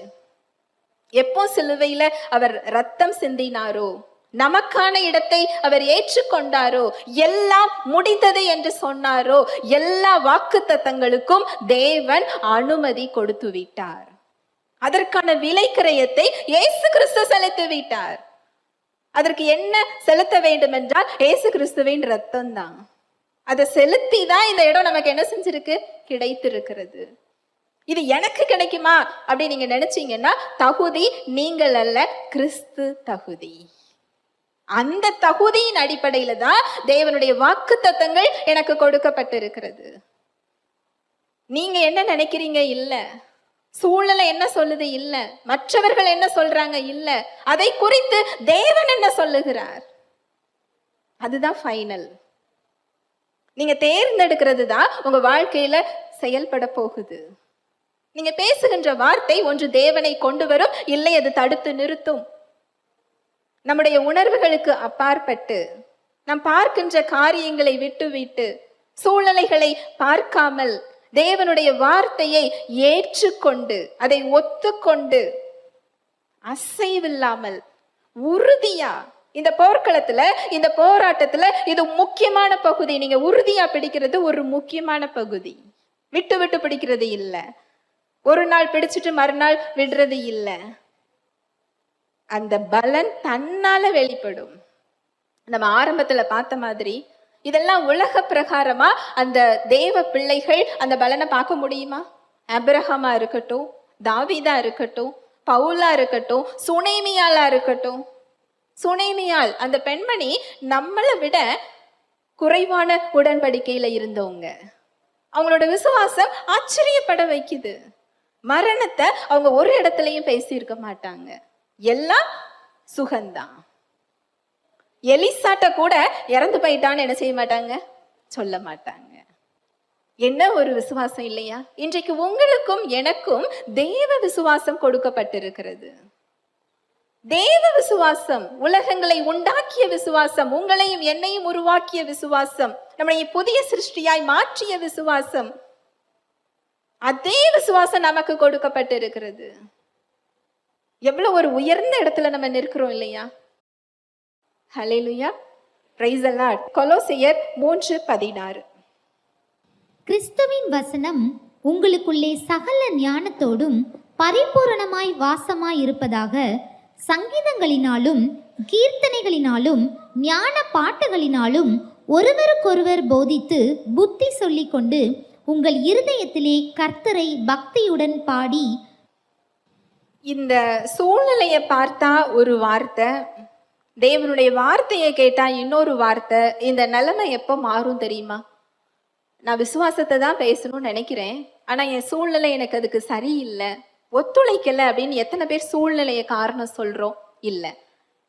எப்போ சிலுவையில அவர் ரத்தம் சிந்தினாரோ, நமக்கான இடத்தை அவர் ஏற்றுக்கொண்டாரோ, எல்லாம் முடிந்தது என்று சொன்னாரோ, எல்லா வாக்குத்தத்தங்களுக்கும் தேவன் அனுமதி கொடுத்து விட்டார். அதற்கான விலை கிரயத்தை இயேசு கிறிஸ்து செலுத்தி விட்டார். அதற்கு என்ன செலுத்த வேண்டும் என்றால் இயேசு கிறிஸ்துவின் ரத்தம் தான். அதை செலுத்தி தான் இந்த இடம் நமக்கு என்ன செஞ்சிருக்கு? கிடைத்திருக்கிறது. இது எனக்கு கிடைக்குமா அப்படி நீங்க நினைச்சீங்கன்னா தகுதி நீங்கள் அல்ல, கிறிஸ்து தகுதி. அந்த தகுதியின் அடிப்படையில தான் தேவனுடைய வாக்குத்தத்தங்கள் எனக்கு கொடுக்கப்பட்டிருக்கிறது. நீங்க என்ன நினைக்கிறீங்க? இல்ல. சூழ்நிலை என்ன சொல்லுது? இல்ல. மற்றவர்கள் என்ன சொல்றாங்க? இல்ல. அதை குறித்து தேவன் என்ன சொல்லுகிறார்? அதுதான் ஃபைனல். நீங்க தேர்ந்தெடுக்கிறது தான் உங்க வாழ்க்கையில செயல்பட போகுது. நீங்க பேசுகின்ற வார்த்தை ஒன்று தேவனை கொண்டு வரும், இல்லை அது தடுத்து நிறுத்தும். நம்முடைய உணர்வுகளுக்கு அப்பாற்பட்டு நாம் பார்க்கின்ற காரியங்களை விட்டு சூழ்நிலைகளை பார்க்காமல் தேவனுடைய வார்த்தையை ஏற்றுக்கொண்டு அதை ஒத்துக்கொண்டு அசைவில்லாமல் உறுதியா இந்த போர்க்களத்துல, இந்த போராட்டத்துல இது முக்கியமான பகுதி. நீங்க உறுதியா பிடிக்கிறது ஒரு முக்கியமான பகுதி. விட்டு விட்டு பிடிக்கிறது இல்லை. ஒரு நாள் பிடிச்சிட்டு மறுநாள் விடுறது இல்லை. அந்த பலன் தன்னால வெளிப்படும். நம்ம ஆரம்பத்துல பார்த்த மாதிரி இதெல்லாம் உலக பிரகாரமா அந்த தேவ பிள்ளைகள் அந்த பலனை பார்க்க முடியுமா? அபிரஹாமா இருக்கட்டும், தாவீதா இருக்கட்டும், பவுலா இருக்கட்டும், சுனேமியாலா இருக்கட்டும். சுனேமியால் அந்த பெண்மணி நம்மளை விட குறைவான உடன்படிக்கையில இருந்தவங்க. அவங்களோட விசுவாசம் ஆச்சரியப்பட வைக்குது. மரணத்தை அவங்க ஒரு இடத்துலயும் பேசியிருக்க மாட்டாங்க. எல்லாம் சுகந்தான். எலிசாட்ட கூட இறந்து போயிட்டான்னு என்ன செய்ய மாட்டாங்க? சொல்ல மாட்டாங்க. என்ன ஒரு விசுவாசம் இல்லையா? இன்றைக்கு உங்களுக்கும் எனக்கும் தேவ விசுவாசம் கொடுக்கப்பட்டிருக்கிறது. தேவ விசுவாசம், உலகங்களை உண்டாக்கிய விசுவாசம், உங்களையும் என்னையும் உருவாக்கிய விசுவாசம், நம்மளை புதிய சிருஷ்டியாய் மாற்றிய விசுவாசம், அதே விசுவாசம் நமக்கு கொடுக்கப்பட்டிருக்கிறது. எவ்வளவு ஒரு உயர்ந்த இடத்துல நம்ம நிற்கிறோம் இல்லையா? ஹல்லேலூயா, பிரைஸ் தி லார்ட். கொலோசியர் 3:16. கிறிஸ்துவின் வசனம் உங்களுக்குள்ளே சகல ஞானத்தோடும் பரிபூரணமாய் வாசமாய் இருப்பதாக சங்கீதங்களினாலும் கீர்த்தனைகளினாலும் ஞான பாட்டுகளினாலும் ஒருவருக்கொருவர் போதித்து புத்தி சொல்லிக்கொண்டு உங்கள் இருதயத்திலே கர்த்தரை பக்தியுடன் பாடி. இந்த சூழ்நிலையை பார்த்தா ஒரு வார்த்தை, தேவனுடைய வார்த்தையை கேட்டா இன்னொரு வார்த்தை. இந்த நிலைமை எப்போ மாறும் தெரியுமா? நான் விசுவாசத்தை தான் பேசணும்னு நினைக்கிறேன், ஆனா என் சூழ்நிலை எனக்கு அதுக்கு சரியில்லை, ஒத்துழைக்கல அப்படின்னு எத்தனை பேர் சூழ்நிலையை காரணம் சொல்றோம்? இல்லை.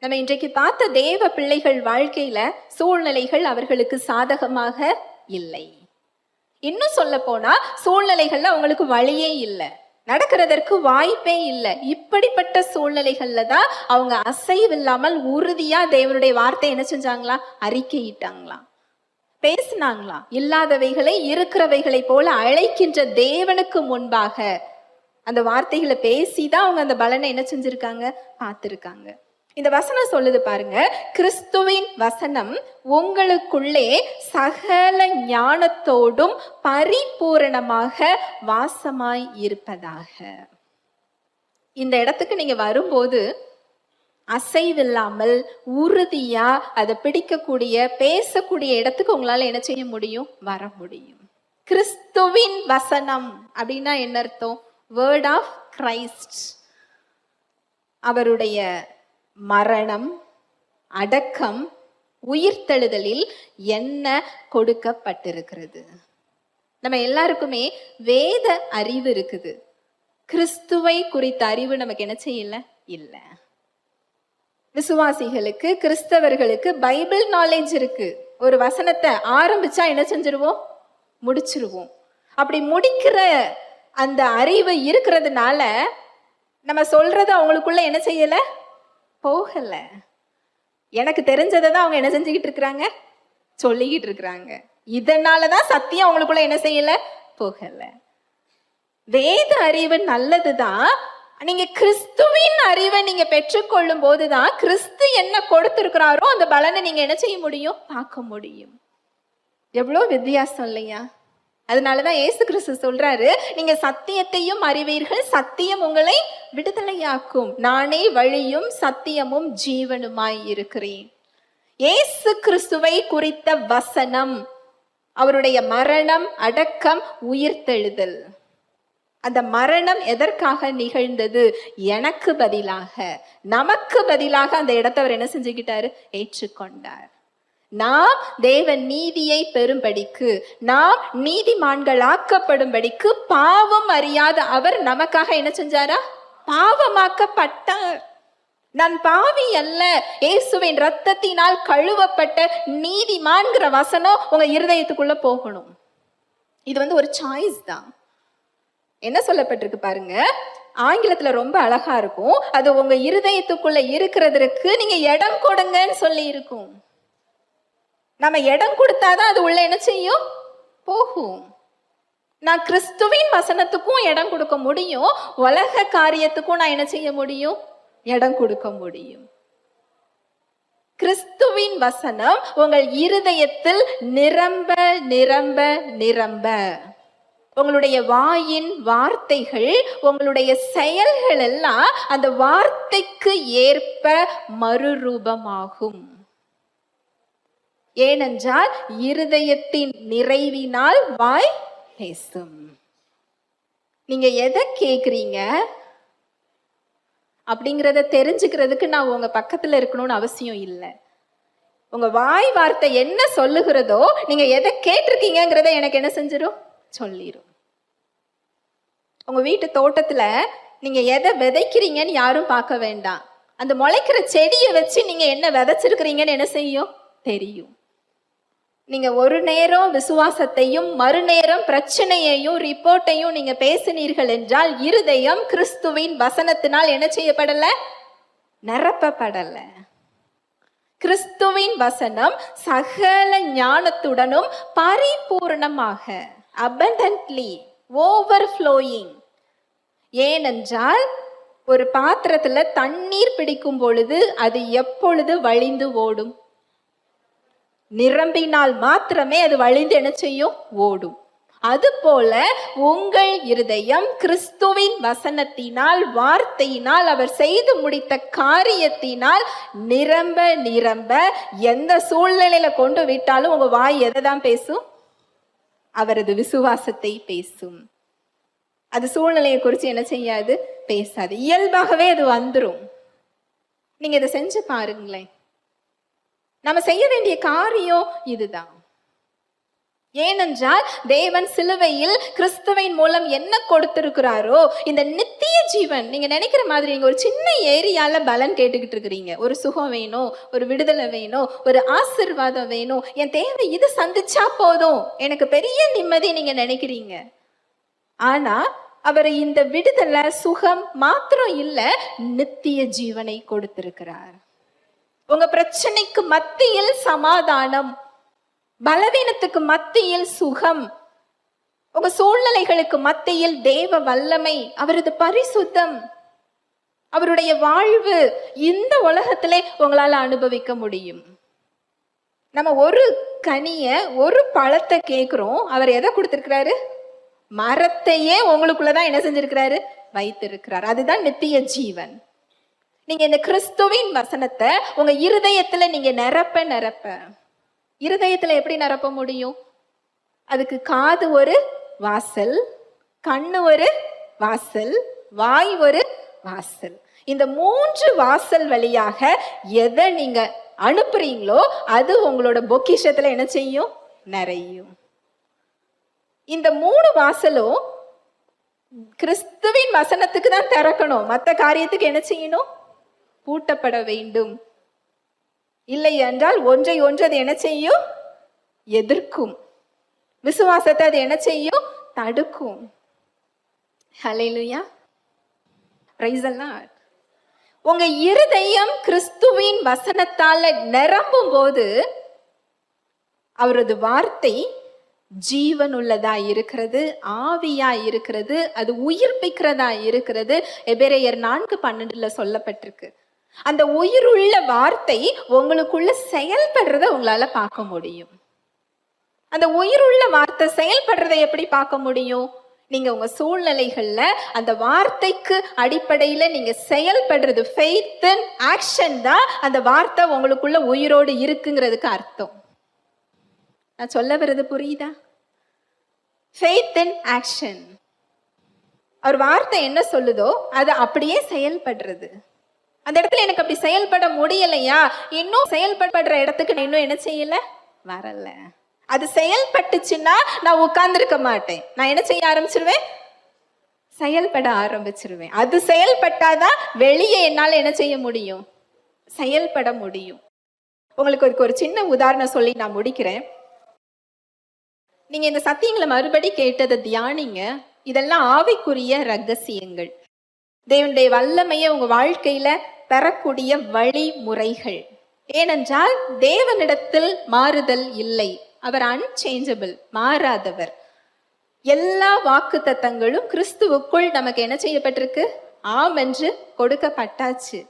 நம்ம இன்றைக்கு பார்த்த தேவ பிள்ளைகள் வாழ்க்கையில சூழ்நிலைகள் அவர்களுக்கு சாதகமாக இல்லை. இன்னும் சொல்ல போனா சூழ்நிலைகள்ல அவங்களுக்கு வழியே இல்லை, நடக்கிறதற்கு வாய்ப்பே இல்லை. இப்படிப்பட்ட சூழ்நிலைகள்ல தான் அவங்க அசைவில்லாமல் உறுதியா தேவனுடைய வார்த்தை என்ன செஞ்சாங்களா, அறிக்கையிட்டாங்களாம், பேசினாங்களாம். இல்லாதவைகளை இருக்கிறவைகளை போல அழைக்கின்ற தேவனுக்கு முன்பாக அந்த வார்த்தைகளை பேசிதான் அவங்க அந்த பலனை என்ன செஞ்சிருக்காங்க, பார்த்திருக்காங்க. இந்த வசனம் சொல்லுது பாருங்க, கிறிஸ்துவின் வசனம் உங்களுக்குள்ளே சகல ஞானத்தோடும் பரிபூரணமாக வாசமாய் இருப்பதாக. இந்த இடத்துக்கு நீங்க வரும்போது அசைவில்லாமல் உறுதியா அதை பிடிக்கக்கூடிய பேசக்கூடிய இடத்துக்கு உங்களால என்ன செய்ய முடியும், வர முடியும். கிறிஸ்துவின் வசனம் அப்படின்னா என்ன அர்த்தம்? Word of Christ. அவருடைய மரணம், அடக்கம், உயிர்த்தெழுதலில் என்ன கொடுக்கப்பட்டிருக்கிறது. நம்ம எல்லாருக்குமே வேத அறிவு இருக்குது, கிறிஸ்துவை குறித்த அறிவு நமக்கு என்ன செய்யல, இல்லை. விசுவாசிகளுக்கு, கிறிஸ்தவர்களுக்கு பைபிள் நாலேஜ் இருக்கு. ஒரு வசனத்தை ஆரம்பிச்சா என்ன செஞ்சிருவோம், முடிச்சிருவோம். அப்படி முடிக்கிற அந்த அறிவு இருக்கிறதுனால நம்ம சொல்றது அவங்களுக்குள்ள என்ன செய்யல, போகல. எனக்கு தெரிஞ்சதை தான் அவங்க என்ன செஞ்சுக்கிட்டு இருக்கிறாங்க, சொல்லிக்கிட்டு இருக்கிறாங்க. இதனாலதான் சத்தியம் அவங்களுக்குள்ள என்ன செய்யல, போகல. வேத அறிவு நல்லதுதான். நீங்க கிறிஸ்துவின் அறிவை நீங்க பெற்றுக்கொள்ளும் போதுதான் கிறிஸ்து என்ன கொடுத்திருக்கிறாரோ அந்த பலனை நீங்க என்ன செய்ய முடியும், பார்க்க முடியும். எவ்வளவு வித்தியாசம் இல்லையா? அதனாலதான் இயேசு கிறிஸ்து சொல்றாரு, நீங்க சத்தியத்தையும் அறிவீர்கள், சத்தியம் உங்களை விடுதலையாக்கும். நானே வழியும் சத்தியமும் ஜீவனுமாய் இருக்கிறேன். இயேசு கிறிஸ்துவை குறித்த வசனம், அவருடைய மரணம், அடக்கம், உயிர்த்தெழுதல். அந்த மரணம் எதற்காக நிகழ்ந்தது? எனக்கு பதிலாக, நமக்கு பதிலாக அந்த இடத்தை அவர் என்ன செஞ்சுக்கிட்டாரு, ஏற்றுக்கொண்டார். நாம் தேவன் நீதியை பெறும்படிக்கு, நாம் நீதிமான்கள் ஆக்கப்படும்படிக்கு பாவம் அறியாத அவர் நமக்காக என்ன செஞ்சாரா, பாவமாக்கப்பட்டார். நான் பாவி அல்ல, இயேசுவின் இரத்தத்தினால் கழுவப்பட்ட நீதிமான்கிற வசனம் உங்க இருதயத்துக்குள்ள போகணும். இது ஒரு சாய்ஸ் தான். என்ன சொல்லப்பட்டிருக்கு பாருங்க, ஆங்கிலத்துல ரொம்ப அழகா இருக்கும். அது உங்க இருதயத்துக்குள்ள இருக்கிறதுக்கு நீங்க இடம் கொடுங்கன்னு சொல்லி இருக்கும். நம்ம இடம் கொடுத்தாதான் அது உள்ள என்ன செய்யும், போகும். நான் கிறிஸ்துவின் வசனத்துக்கும் இடம் கொடுக்க முடியும், உலக காரியத்துக்கும் நான் என்ன செய்ய முடியும், இடம் கொடுக்க முடியும். கிறிஸ்துவின் வசனம் உங்கள் இருதயத்தில் நிரம்ப நிரம்ப நிரம்ப, உங்களுடைய வாயின் வார்த்தைகள், உங்களுடைய செயல்கள் எல்லாம் அந்த வார்த்தைக்கு ஏற்ப மறுரூபமாகும். ஏனென்றால் இருதயத்தின் நிறைவினால் வாய் பேசும். நீங்க எதை கேக்குறீங்க அப்படிங்கிறத தெரிஞ்சுக்கிறதுக்கு நான் உங்க பக்கத்துல இருக்கணும்னு அவசியம் இல்லை. உங்க வாய் வார்த்தை என்ன சொல்லுகிறதோ, நீங்க எதை கேட்டிருக்கீங்கிறத எனக்கு என்ன செஞ்சிடும், சொல்லிடும். உங்க வீட்டு தோட்டத்துல நீங்க எதை விதைக்கிறீங்கன்னு யாரும் பார்க்க வேண்டாம். அந்த முளைக்கிற செடியை வச்சு நீங்க என்ன விதைச்சிருக்கிறீங்கன்னு என்ன செய்யும், தெரியும். நீங்க ஒரு நேரம் விசுவாசத்தையும் மறுநேரம் பிரச்சனையையும் ரிப்போர்ட்டையும் நீங்க பேசினீர்கள் என்றால் இருதயம் கிறிஸ்துவின் வசனத்தினால் என்ன செய்யப்படல, நிரப்பப்படல. கிறிஸ்துவின் வசனம் சகல ஞானத்துடனும் பரிபூர்ணமாக, abundantly, overflowing. ஏனென்றால் ஒரு பாத்திரத்துல தண்ணீர் பிடிக்கும் பொழுது அது எப்பொழுது வழிந்து ஓடும், நிரம்பினால் மாத்திரமே அது வழிந்து என்ன செய்யும், ஓடும். அதுபோல உங்கள் இருதயம் கிறிஸ்துவின் வசனத்தினால், வார்த்தையினால், அவர் செய்து முடித்த காரியத்தினால் நிரம்ப நிரம்ப, எந்த சூழ்நிலையில கொண்டு விட்டாலும் உங்க வாய் எதை தான் பேசும், அவரது விசுவாசத்தை பேசும். அது சூழ்நிலையை குறித்து என்ன செய்யாது, பேசாது. இயல்பாகவே அது வந்துடும். நீங்க இதை செஞ்சு பாருங்களேன். நம்ம செய்ய வேண்டிய காரியம் இதுதான். ஏனென்றால் தேவன் சிலுவையில் கிறிஸ்துவின் மூலம் என்ன கொடுத்திருக்கிறாரோ இந்த நித்திய ஜீவன். நீங்க நினைக்கிற மாதிரி நீங்க ஒரு சின்ன ஏரியால பலன் கேட்டுக்கிட்டு இருக்கிறீங்க. ஒரு சுகம் வேணும், ஒரு விடுதலை வேணும், ஒரு ஆசீர்வாதம் வேணும், என் தேவை இது சந்திச்சா போதும், எனக்கு பெரிய நிம்மதி நீங்க நினைக்கிறீங்க. ஆனா அவர் இந்த விடுதலை சுகம் மாத்திரம் இல்ல, நித்திய ஜீவனை கொடுத்திருக்கிறார். உங்க பிரச்சனைக்கு மத்தியில் சமாதானம், பலவீனத்துக்கு மத்தியில் சுகம், உங்க சூழ்நிலைகளுக்கு மத்தியில் தேவ வல்லமை, அவரது பரிசுத்தம், அவருடைய வாழ்வு இந்த உலகத்திலே உங்களால அனுபவிக்க முடியும். நம்ம ஒரு கனிய ஒரு பழத்தை கேட்கிறோம், அவர் எதை கொடுத்திருக்கிறாரு? மரத்தையே உங்களுக்குள்ளதான் என்ன செஞ்சிருக்கிறாரு? வைத்திருக்கிறார். அதுதான் நித்திய ஜீவன். நீங்க இந்த கிறிஸ்துவின் வசனத்தை உங்க இருதயத்துல நீங்க நிரப்ப இருதயத்துல எப்படி நிரப்ப முடியும்? அதுக்கு காது ஒரு வாசல், கண்ணு ஒரு வாசல், வாய் ஒரு வாசல். இந்த 3 வாசல் வழியாக எதை நீங்க அனுப்புறீங்களோ அது உங்களோட பொக்கிஷத்துல என்ன செய்யும்? நிறையும். இந்த 3 வாசலும் கிறிஸ்துவின் வசனத்துக்கு தான் திறக்கணும். மற்ற காரியத்துக்கு என்ன செய்யணும்? பூட்டப்பட வேண்டும். இல்லை என்றால் ஒன்றை ஒன்று அது என்ன செய்யும்? எதிர்க்கும். விசுவாசத்தை அது என்ன செய்யும்? தடுக்கும். ஹல்லேலூயா, பிரைஸ் தி லார்ட். உங்க இருதயம் கிறிஸ்துவின் வசனத்தால நிரம்பும் போது அவரது வார்த்தை ஜீவனுள்ளதா இருக்கிறது, ஆவியா இருக்கிறது, அது உயிர்ப்பிக்கிறதா இருக்கிறது. எபிரேயர் 4:12 சொல்லப்பட்டிருக்கு. அந்த உயிருள்ள வார்த்தை உங்களுக்குள்ள செயல்படுறத உங்களால பார்க்க முடியும். அந்த உயிருள்ள வார்த்தை செயல்படுறதை எப்படி பார்க்க முடியும்? நீங்க உங்க சூழ்நிலைகள்ல அந்த வார்த்தைக்கு அடிப்படையில நீங்க செயல்படுறது, ஃபெய்த் அண்ட் ஆக்ஷன் தான் அந்த வார்த்தை உங்களுக்குள்ள உயிரோடு இருக்குங்கிறதுக்கு அர்த்தம். நான் சொல்ல வர்றது புரியுதா? Faith and action. ஒரு வார்த்தை என்ன சொல்லுதோ அது அப்படியே செயல்படுறது. அந்த இடத்துல எனக்கு அப்படி செயல்பட முடியலையா, இன்னும் செயல்படுற இடத்துக்கு நான் இன்னும் என்ன செய்யல, வரல. அது செயல்பட்டுச்சுன்னா நான் உட்கார்ந்துருக்க மாட்டேன். நான் என்ன செய்ய ஆரம்பிச்சிருவேன்? செயல்பட ஆரம்பிச்சிருவேன். அது செயல்பட்டாதான் வெளியே என்னால என்ன செய்ய முடியும்? செயல்பட முடியும். உங்களுக்கு அதுக்கு ஒரு சின்ன உதாரணம் சொல்லி நான் முடிக்கிறேன். நீங்க இந்த சத்தியங்களை மறுபடி கேட்டதை தியானிங்க. இதெல்லாம் ஆவிக்குரிய ரகசியங்கள், தேவனுடைய வல்லமையை உங்க வாழ்க்கையில பெறக்கூடிய வழிமுறைகள். ஏனென்றால் தேவனிடத்தில் மாறுதல் இல்லை. அவர் அன்சேஞ்சபிள், மாறாதவர். எல்லா வாக்கு தத்தங்களும் கிறிஸ்துவுக்குள் நமக்கு என்ன செய்யப்பட்டிருக்கு? ஆம் என்று கொடுக்கப்பட்டாச்சு.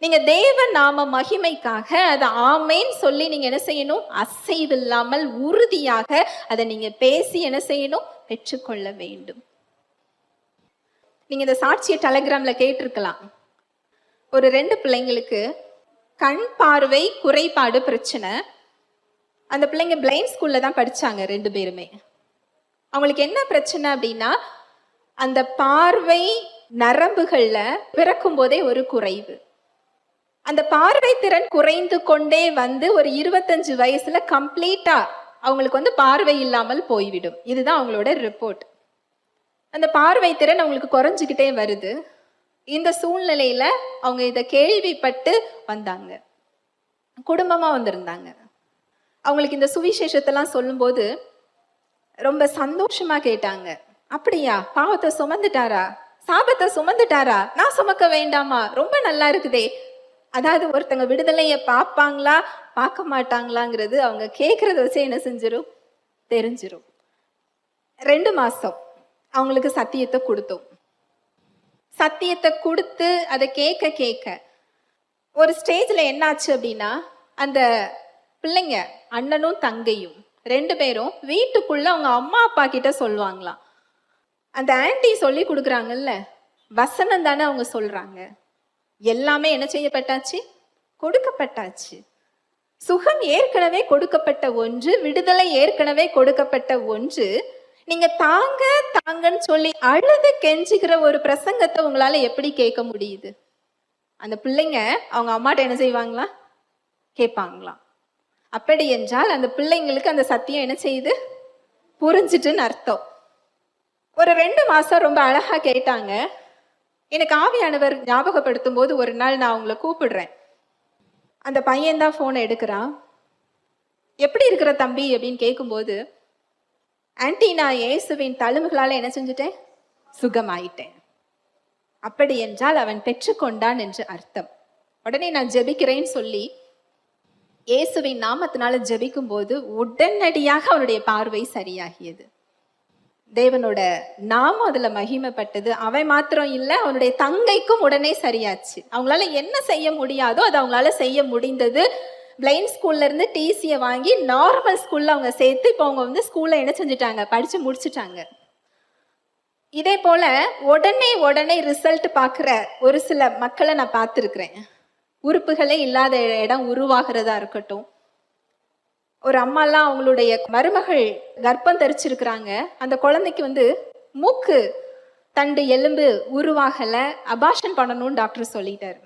நீங்க தேவ நாம மகிமைக்காக அதை ஆமேன்னு சொல்லி நீங்க என்ன செய்யணும்? அசைவில்லாமல் உறுதியாக அதை நீங்க பேசி என்ன செய்யணும்? பெற்றுக்கொள்ள வேண்டும். நீங்க இந்த சாட்சியை டெலிகிராம்ல கேட்டிருக்கலாம். ஒரு 2 பிள்ளைங்களுக்கு கண் பார்வை குறைபாடு பிரச்சனை. அந்த பிள்ளைங்க பிளைண்ட் ஸ்கூல்ல தான் படிச்சாங்க 2 பேருமே. அவங்களுக்கு என்ன பிரச்சனை அப்படின்னா, அந்த பார்வை நரம்புகள்ல பிறக்கும் போதே ஒரு குறைவு. அந்த பார்வை திறன் குறைந்து கொண்டே வந்து ஒரு 25 வயசுல கம்ப்ளீட்டா அவங்களுக்கு பார்வை இல்லாமல் போய்விடும். இதுதான் அவங்களோட ரிப்போர்ட். அந்த பார்வை திறன் அவங்களுக்கு குறைஞ்சிக்கிட்டே வருது. இந்த சூழ்நிலையில அவங்க இதை கேள்விப்பட்டு வந்தாங்க, குடும்பமா வந்திருந்தாங்க. அவங்களுக்கு இந்த சுவிசேஷத்தெல்லாம் சொல்லும்போது ரொம்ப சந்தோஷமா கேட்டாங்க. அப்படியா, பாவத்தை சுமந்துட்டாரா, சாபத்தை சுமந்துட்டாரா, நான் சுமக்க வேண்டாமா, ரொம்ப நல்லா இருக்குதே. அதாவது ஒருத்தங்க விடுதலையை பார்ப்பாங்களா பார்க்க மாட்டாங்களாங்கிறது அவங்க கேட்கறத வச்சு என்ன செஞ்சிடும்? தெரிஞ்சிடும். 2 மாசம் அவங்களுக்கு சத்தியத்தை கொடுத்தோம். சத்தியத்தை கொடுத்து அதை கேட்க கேட்க ஒரு ஸ்டேஜ்ல என்னாச்சு அப்படின்னா, அந்த பிள்ளைங்க அண்ணனும் தங்கையும் 2 பேரும் வீட்டுக்குள்ள அவங்க அம்மா அப்பா கிட்ட சொல்லுவாங்களாம். அந்த ஆன்டி சொல்லி கொடுக்குறாங்கல்ல, வசனம் தானே அவங்க சொல்றாங்க. எல்லாமே என்ன செய்யப்பட்டாச்சு? கொடுக்கப்பட்டாச்சு. சுகம் ஏற்கனவே கொடுக்கப்பட்ட ஒன்று, விடுதலை ஏற்கனவே கொடுக்கப்பட்ட ஒன்று. நீங்க தாங்க தாங்கன்னு சொல்லி அழுது கெஞ்சுகிற ஒரு பிரசங்கத்தை உங்களால எப்படி கேட்க முடியுது? அந்த பிள்ளைங்க அவங்க அம்மாட்ட என்ன செய்வாங்களா? கேட்பாங்களாம். அப்படி என்றால் அந்த பிள்ளைங்களுக்கு அந்த சத்தியம் என்ன செய்யுது? புரிஞ்சிட்டுன்னு அர்த்தம். ஒரு 2 மாசம் ரொம்ப அழகா கேட்டாங்க. எனக்கு ஆவியானவர் ஞாபகப்படுத்தும் போது ஒரு நாள் நான் அவங்கள கூப்பிடுறேன். அந்த பையன் தான் போனை எடுக்கிறான். எப்படி இருக்கிற தம்பி அப்படின்னு கேட்கும்போது, ஆன்ட்டி நான் இயேசுவின் தழும்புகளால என்ன செஞ்சுட்டேன்? சுகமாயிட்டேன். அப்படி என்றால் அவன் பெற்றுக்கொண்டான் என்று அர்த்தம். உடனே நான் ஜெபிக்கிறேன்னு சொல்லி இயேசுவின் நாமத்தினால ஜெபிக்கும் போது உடனடியாக அவனுடைய பார்வை சரியாகியது. தேவனோட நாமம் அதுல மகிமைப்பட்டது. அவன் மாத்திரம் இல்ல, அவனுடைய தங்கைக்கும் உடனே சரியாச்சு. அவங்களால என்ன செய்ய முடியாதோ அது அவங்களால செய்ய முடிந்தது. பிளைண்ட் ஸ்கூல்ல இருந்து டிசியை வாங்கி நார்மல் ஸ்கூல்ல அவங்க சேர்த்து இப்போ அவங்க வந்து ஸ்கூல்ல என்ன செஞ்சுட்டாங்க? படிச்சு முடிச்சுட்டாங்க. இதே போல உடனே ரிசல்ட் பார்க்குற ஒரு சில மக்களை நான் பார்த்துருக்குறேன். உறுப்புகளே இல்லாத இடம் உருவாகிறதா இருக்கட்டும். ஒரு அம்மாலாம் அவங்களுடைய மருமகள் கர்ப்பம் தரிச்சிருக்கிறாங்க. அந்த குழந்தைக்கு வந்து மூக்கு தண்டு எலும்பு உருவாகலை, அபார்ஷன் பண்ணணும்னு டாக்டர் சொல்லிட்டாரு.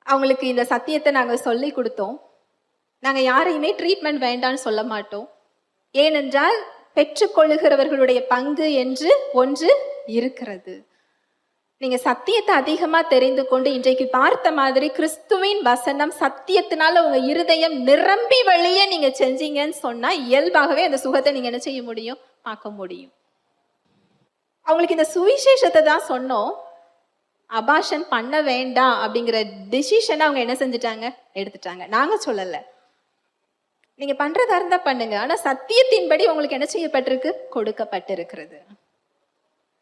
அவங்களுக்கு இந்த சத்தியத்தை நாங்கள் சொல்லி கொடுத்தோம். நாங்கள் யாரையுமே ட்ரீட்மெண்ட் வேண்டான்னு சொல்ல மாட்டோம். ஏனென்றால் பெற்றுக்கொள்ளுகிறவர்களுடைய பங்கு என்று ஒன்று இருக்கிறது. நீங்க சத்தியத்தை அதிகமா தெரிந்து கொண்டு இன்றைக்கு பார்த்த மாதிரி கிறிஸ்துவின் வசனம் சத்தியத்தினால உங்க இருதயம் நிரம்பி வழிய நீங்க செஞ்சீங்கன்னு சொன்னா இயல்பாகவே அந்த சுகத்தை நீங்க என்ன செய்ய முடியும்? பார்க்க முடியும். அவங்களுக்கு இந்த சுவிசேஷத்தை தான் சொன்னோம். அபார்ஷன் பண்ண வேண்டாம் அப்படிங்கிற டிசிஷனை அவங்க என்ன செஞ்சுட்டாங்க? எடுத்துட்டாங்க. நாங்க சொல்லல, நீங்க பண்றதா இருந்தா பண்ணுங்க. ஆனா சத்தியத்தின்படி உங்களுக்கு என்ன செய்யப்பட்டிருக்கு? கொடுக்கப்பட்டிருக்கிறது.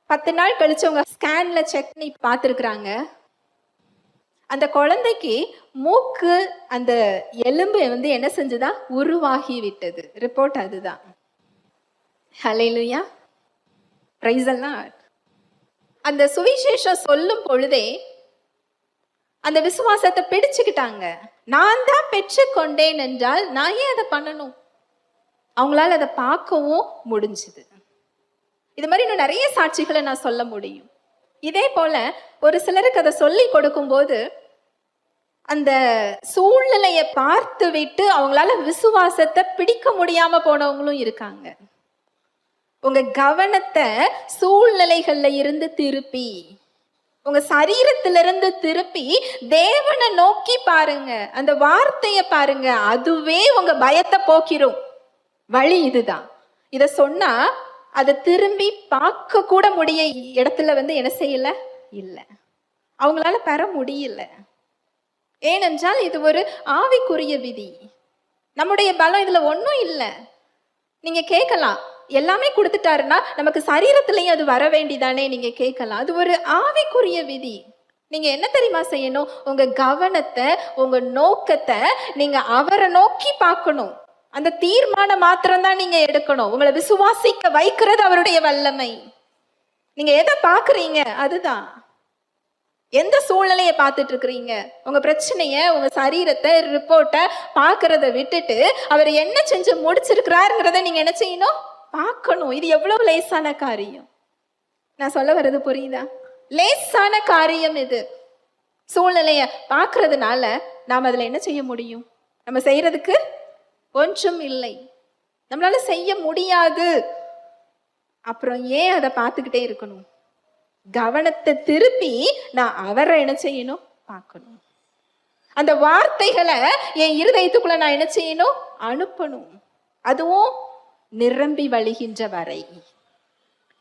10 நாள் கழிச்சு அவங்க ஸ்கேன்ல செக் பண்ணி பார்த்துருக்குறாங்க. அந்த குழந்தைக்கு மூக்கு அந்த எலும்பு வந்து என்ன செஞ்சுதான்? உருவாகி விட்டது. ரிப்போர்ட் அதுதான். ஹல்லேலூயா, பிரைஸ் தி லார்ட். அந்த சுவிசேஷம் சொல்லும் பொழுதே அந்த விசுவாசத்தை பிடிச்சுக்கிட்டாங்க. நான் தான் பெற்றுக்கொண்டேன் என்றால் நான் ஏன் அதை பண்ணணும்? அவங்களால அதை பார்க்கவும் முடிஞ்சுது. இது மாதிரி இன்னும் நிறைய சாட்சிகளை நான் சொல்ல முடியும். இதே போல ஒரு சிலருக்கு அதை சொல்லி கொடுக்கும் போது அந்த சூழ்நிலையை பார்த்து விட்டு அவங்களால விசுவாசத்தை பிடிக்க முடியாம போனவங்களும் இருக்காங்க. உங்க கவனத்தை சூழ்நிலைகள்ல இருந்து திருப்பி, உங்க சரீரத்திலிருந்து திருப்பி தேவனை நோக்கி பாருங்க, அந்த வார்த்தையை பாருங்க. அதுவே உங்க பயத்தை போக்கிரும். வழி இதுதான். இத சொன்னா அதை திரும்பி பார்க்க கூட முடிய இடத்துல வந்து என்ன செய்யல? இல்லை, அவங்களால பெற முடியல. ஏனென்றால் இது ஒரு ஆவிக்குரிய விதி. நம்முடைய பலம் இதுல ஒன்றும் இல்லை. நீங்க கேட்கலாம், எல்லாமே கொடுத்துட்டாருன்னா நமக்கு சரீரத்திலையும் அது வர வேண்டிதானே? நீங்க கேட்கலாம். அது ஒரு ஆவிக்குரிய விதி. நீங்க என்ன தெரியுமா செய்யணும்? உங்க கவனத்தை, உங்க நோக்கத்தை நீங்க அவரை நோக்கி பார்க்கணும். அந்த தீர்மானம் மாத்திரம்தான் நீங்க எடுக்கணும். உங்களை விசுவாசிக்க வைக்கிறது அவருடைய வல்லமை. நீங்க எதை பாக்குறீங்க? அதுதான். எந்த சூழ்நிலையை பார்த்துட்டு இருக்கிறீங்க? உங்க பிரச்சனைய, உங்க சரீரத்தை, ரிப்போர்ட்டை பாக்குறத விட்டுட்டு அவர் என்ன செஞ்சு முடிச்சிருக்கிறாருங்கிறத நீங்க என்ன செய்யணும்? பார்க்கணும். இது எவ்வளவு லேசான காரியம். நான் சொல்ல வர்றது புரியுதா? லேசான காரியம் இது. சூழ்நிலைய பார்க்கறதுனால நாம் அதுல என்ன செய்ய முடியும்? நம்ம செய்யறதுக்கு ஒன்றும் இல்லை. நம்மளால செய்ய முடியாது. அப்புறம் ஏன் அதை பார்த்துக்கிட்டே இருக்கணும்? கவனத்தை திருப்பி நான் அவரை என்ன செய்யணும்? பார்க்கணும். அந்த வார்த்தைகளை என் இருதயத்துக்குள்ள நான் என்ன செய்யணும்? அனுப்பணும். அதுவும் நிரம்பி வழிகின்ற வரை.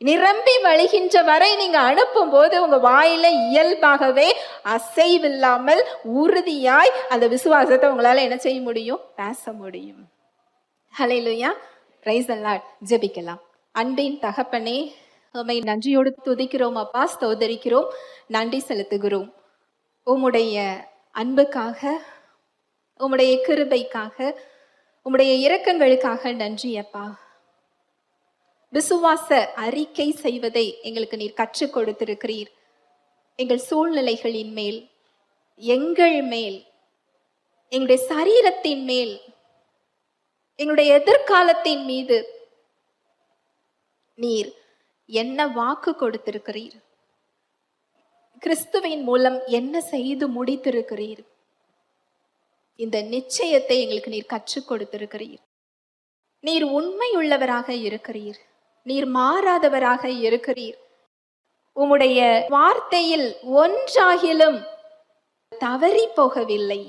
நிரம்பி வழிகின்ற வரை நீங்க அனுப்பும் போது உங்க வாயில இயல்பாகவே அசைவில்லாமல் உறுதியாய் அந்த விசுவாசத்தை உங்களால என்ன செய்ய முடியும்? பேச முடியும். ஹல்லேலூயா, பிரைஸ் தி லார்ட். ஜெபிக்கலாம். அன்பின் தகப்பனே, உம்மை நன்றியோடு துதிக்கிறோம் அப்பா, ஸ்தோத்தரிக்கிறோம், நன்றி செலுத்துகிறோம். உம்முடைய அன்புக்காக, உம்முடைய கிருபைக்காக, உம்முடைய இரக்கங்களுக்காக நன்றி அப்பா. விசுவாச அறிக்கை செய்வதை எங்களுக்கு நீர் கற்றுக் கொடுத்திருக்கிறீர். எங்கள் சூழ்நிலைகளின் மேல், எங்கள் மேல், எங்களுடைய சரீரத்தின் மேல், எங்களுடைய எதிர்காலத்தின் மீது நீர் என்ன வாக்கு கொடுத்திருக்கிறீர்? கிறிஸ்துவின் மூலம் என்ன செய்து முடித்திருக்கிறீர்? இந்த நிச்சயத்தை எங்களுக்கு நீர் கற்றுக் கொடுத்திருக்கிறீர். நீர் உண்மையுள்ளவராக இருக்கிறீர், நீர் மாறாதவராக இருக்கிறீர். உம்முடைய வார்த்தையில் ஒன்றாகிலும் தவறி போகவில்லை.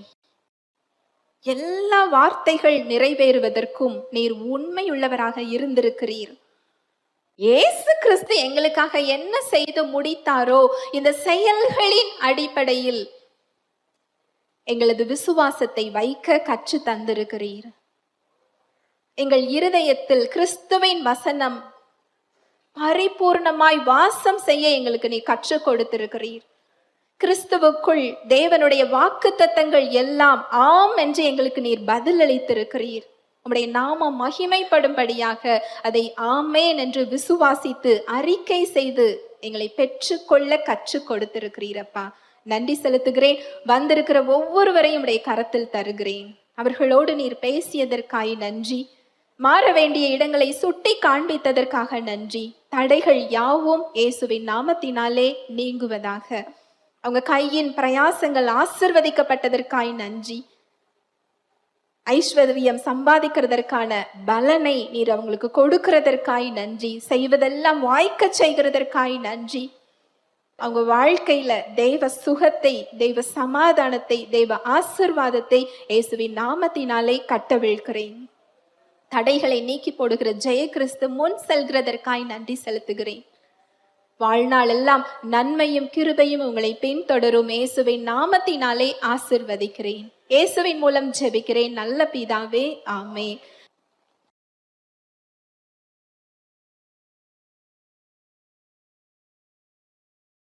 எல்லா வார்த்தைகள் நிறைவேறுவதற்கும் நீர் உண்மையுள்ளவராக இருந்திருக்கிறீர். இயேசு கிறிஸ்து எங்களுக்காக என்ன செய்து முடித்தாரோ இந்த செயல்களின் அடிப்படையில் எங்களது விசுவாசத்தை வைக்க கற்று தந்திருக்கிறீர். எங்கள் இருதயத்தில் கிறிஸ்துவின் வசனம் பரிபூர்ணமாய் வாசம் செய்ய எங்களுக்கு நீ கற்றுக் கொடுத்திருக்கிறீர். கிறிஸ்துவுக்குள் தேவனுடைய வாக்குத்தத்தங்கள் எல்லாம் ஆம் என்று எங்களுக்கு நீர் பதில் அளித்திருக்கிறீர். உம்முடைய நாமம் மகிமைப்படும்படியாக அதை ஆமேன் என்று விசுவாசித்து அறிக்கை செய்து எங்களை பெற்றுக்கொள்ள கற்றுக் கொடுத்திருக்கிறீரப்பா. நன்றி செலுத்துகிறேன். வந்திருக்கிற ஒவ்வொருவரையும் உடைய கரத்தில் தருகிறேன். அவர்களோடு நீர் பேசியதற்காய் நன்றி. மாற வேண்டிய இடங்களை சுட்டி காண்பித்ததற்காக நன்றி. தடைகள் யாவும் இயேசுவின் நாமத்தினாலே நீங்குவதாக. அவங்க கையின் பிரயாசங்கள் ஆசிர்வதிக்கப்பட்டதற்காய் நன்றி. ஐஸ்வர்யம் சம்பாதிக்கிறதற்கான பலனை நீர் அவங்களுக்கு கொடுக்கிறதற்காய் நன்றி. செய்வதெல்லாம் வாய்க்க செய்கிறதற்காய் நன்றி. அவங்க வாழ்க்கையில தெய்வ சுகத்தை, தெய்வ சமாதானத்தை, தெய்வ ஆசிர்வாதத்தை இயேசுவின் நாமத்தினாலே கட்டவிழ்கிறேன். தடைகளை நீக்கி போடுகிற ஜெய கிறிஸ்து முன் செல்கிறதற்காய் நன்றி செலுத்துகிறேன். வாழ்நாள் எல்லாம் நன்மையும் கிருபையும் உங்களை பின்தொடரும். இயேசுவின் நாமத்தினாலே ஆசிர்வதிக்கிறேன். இயேசுவின் மூலம் ஜெபிக்கிறேன் நல்ல பிதாவே, ஆமென்.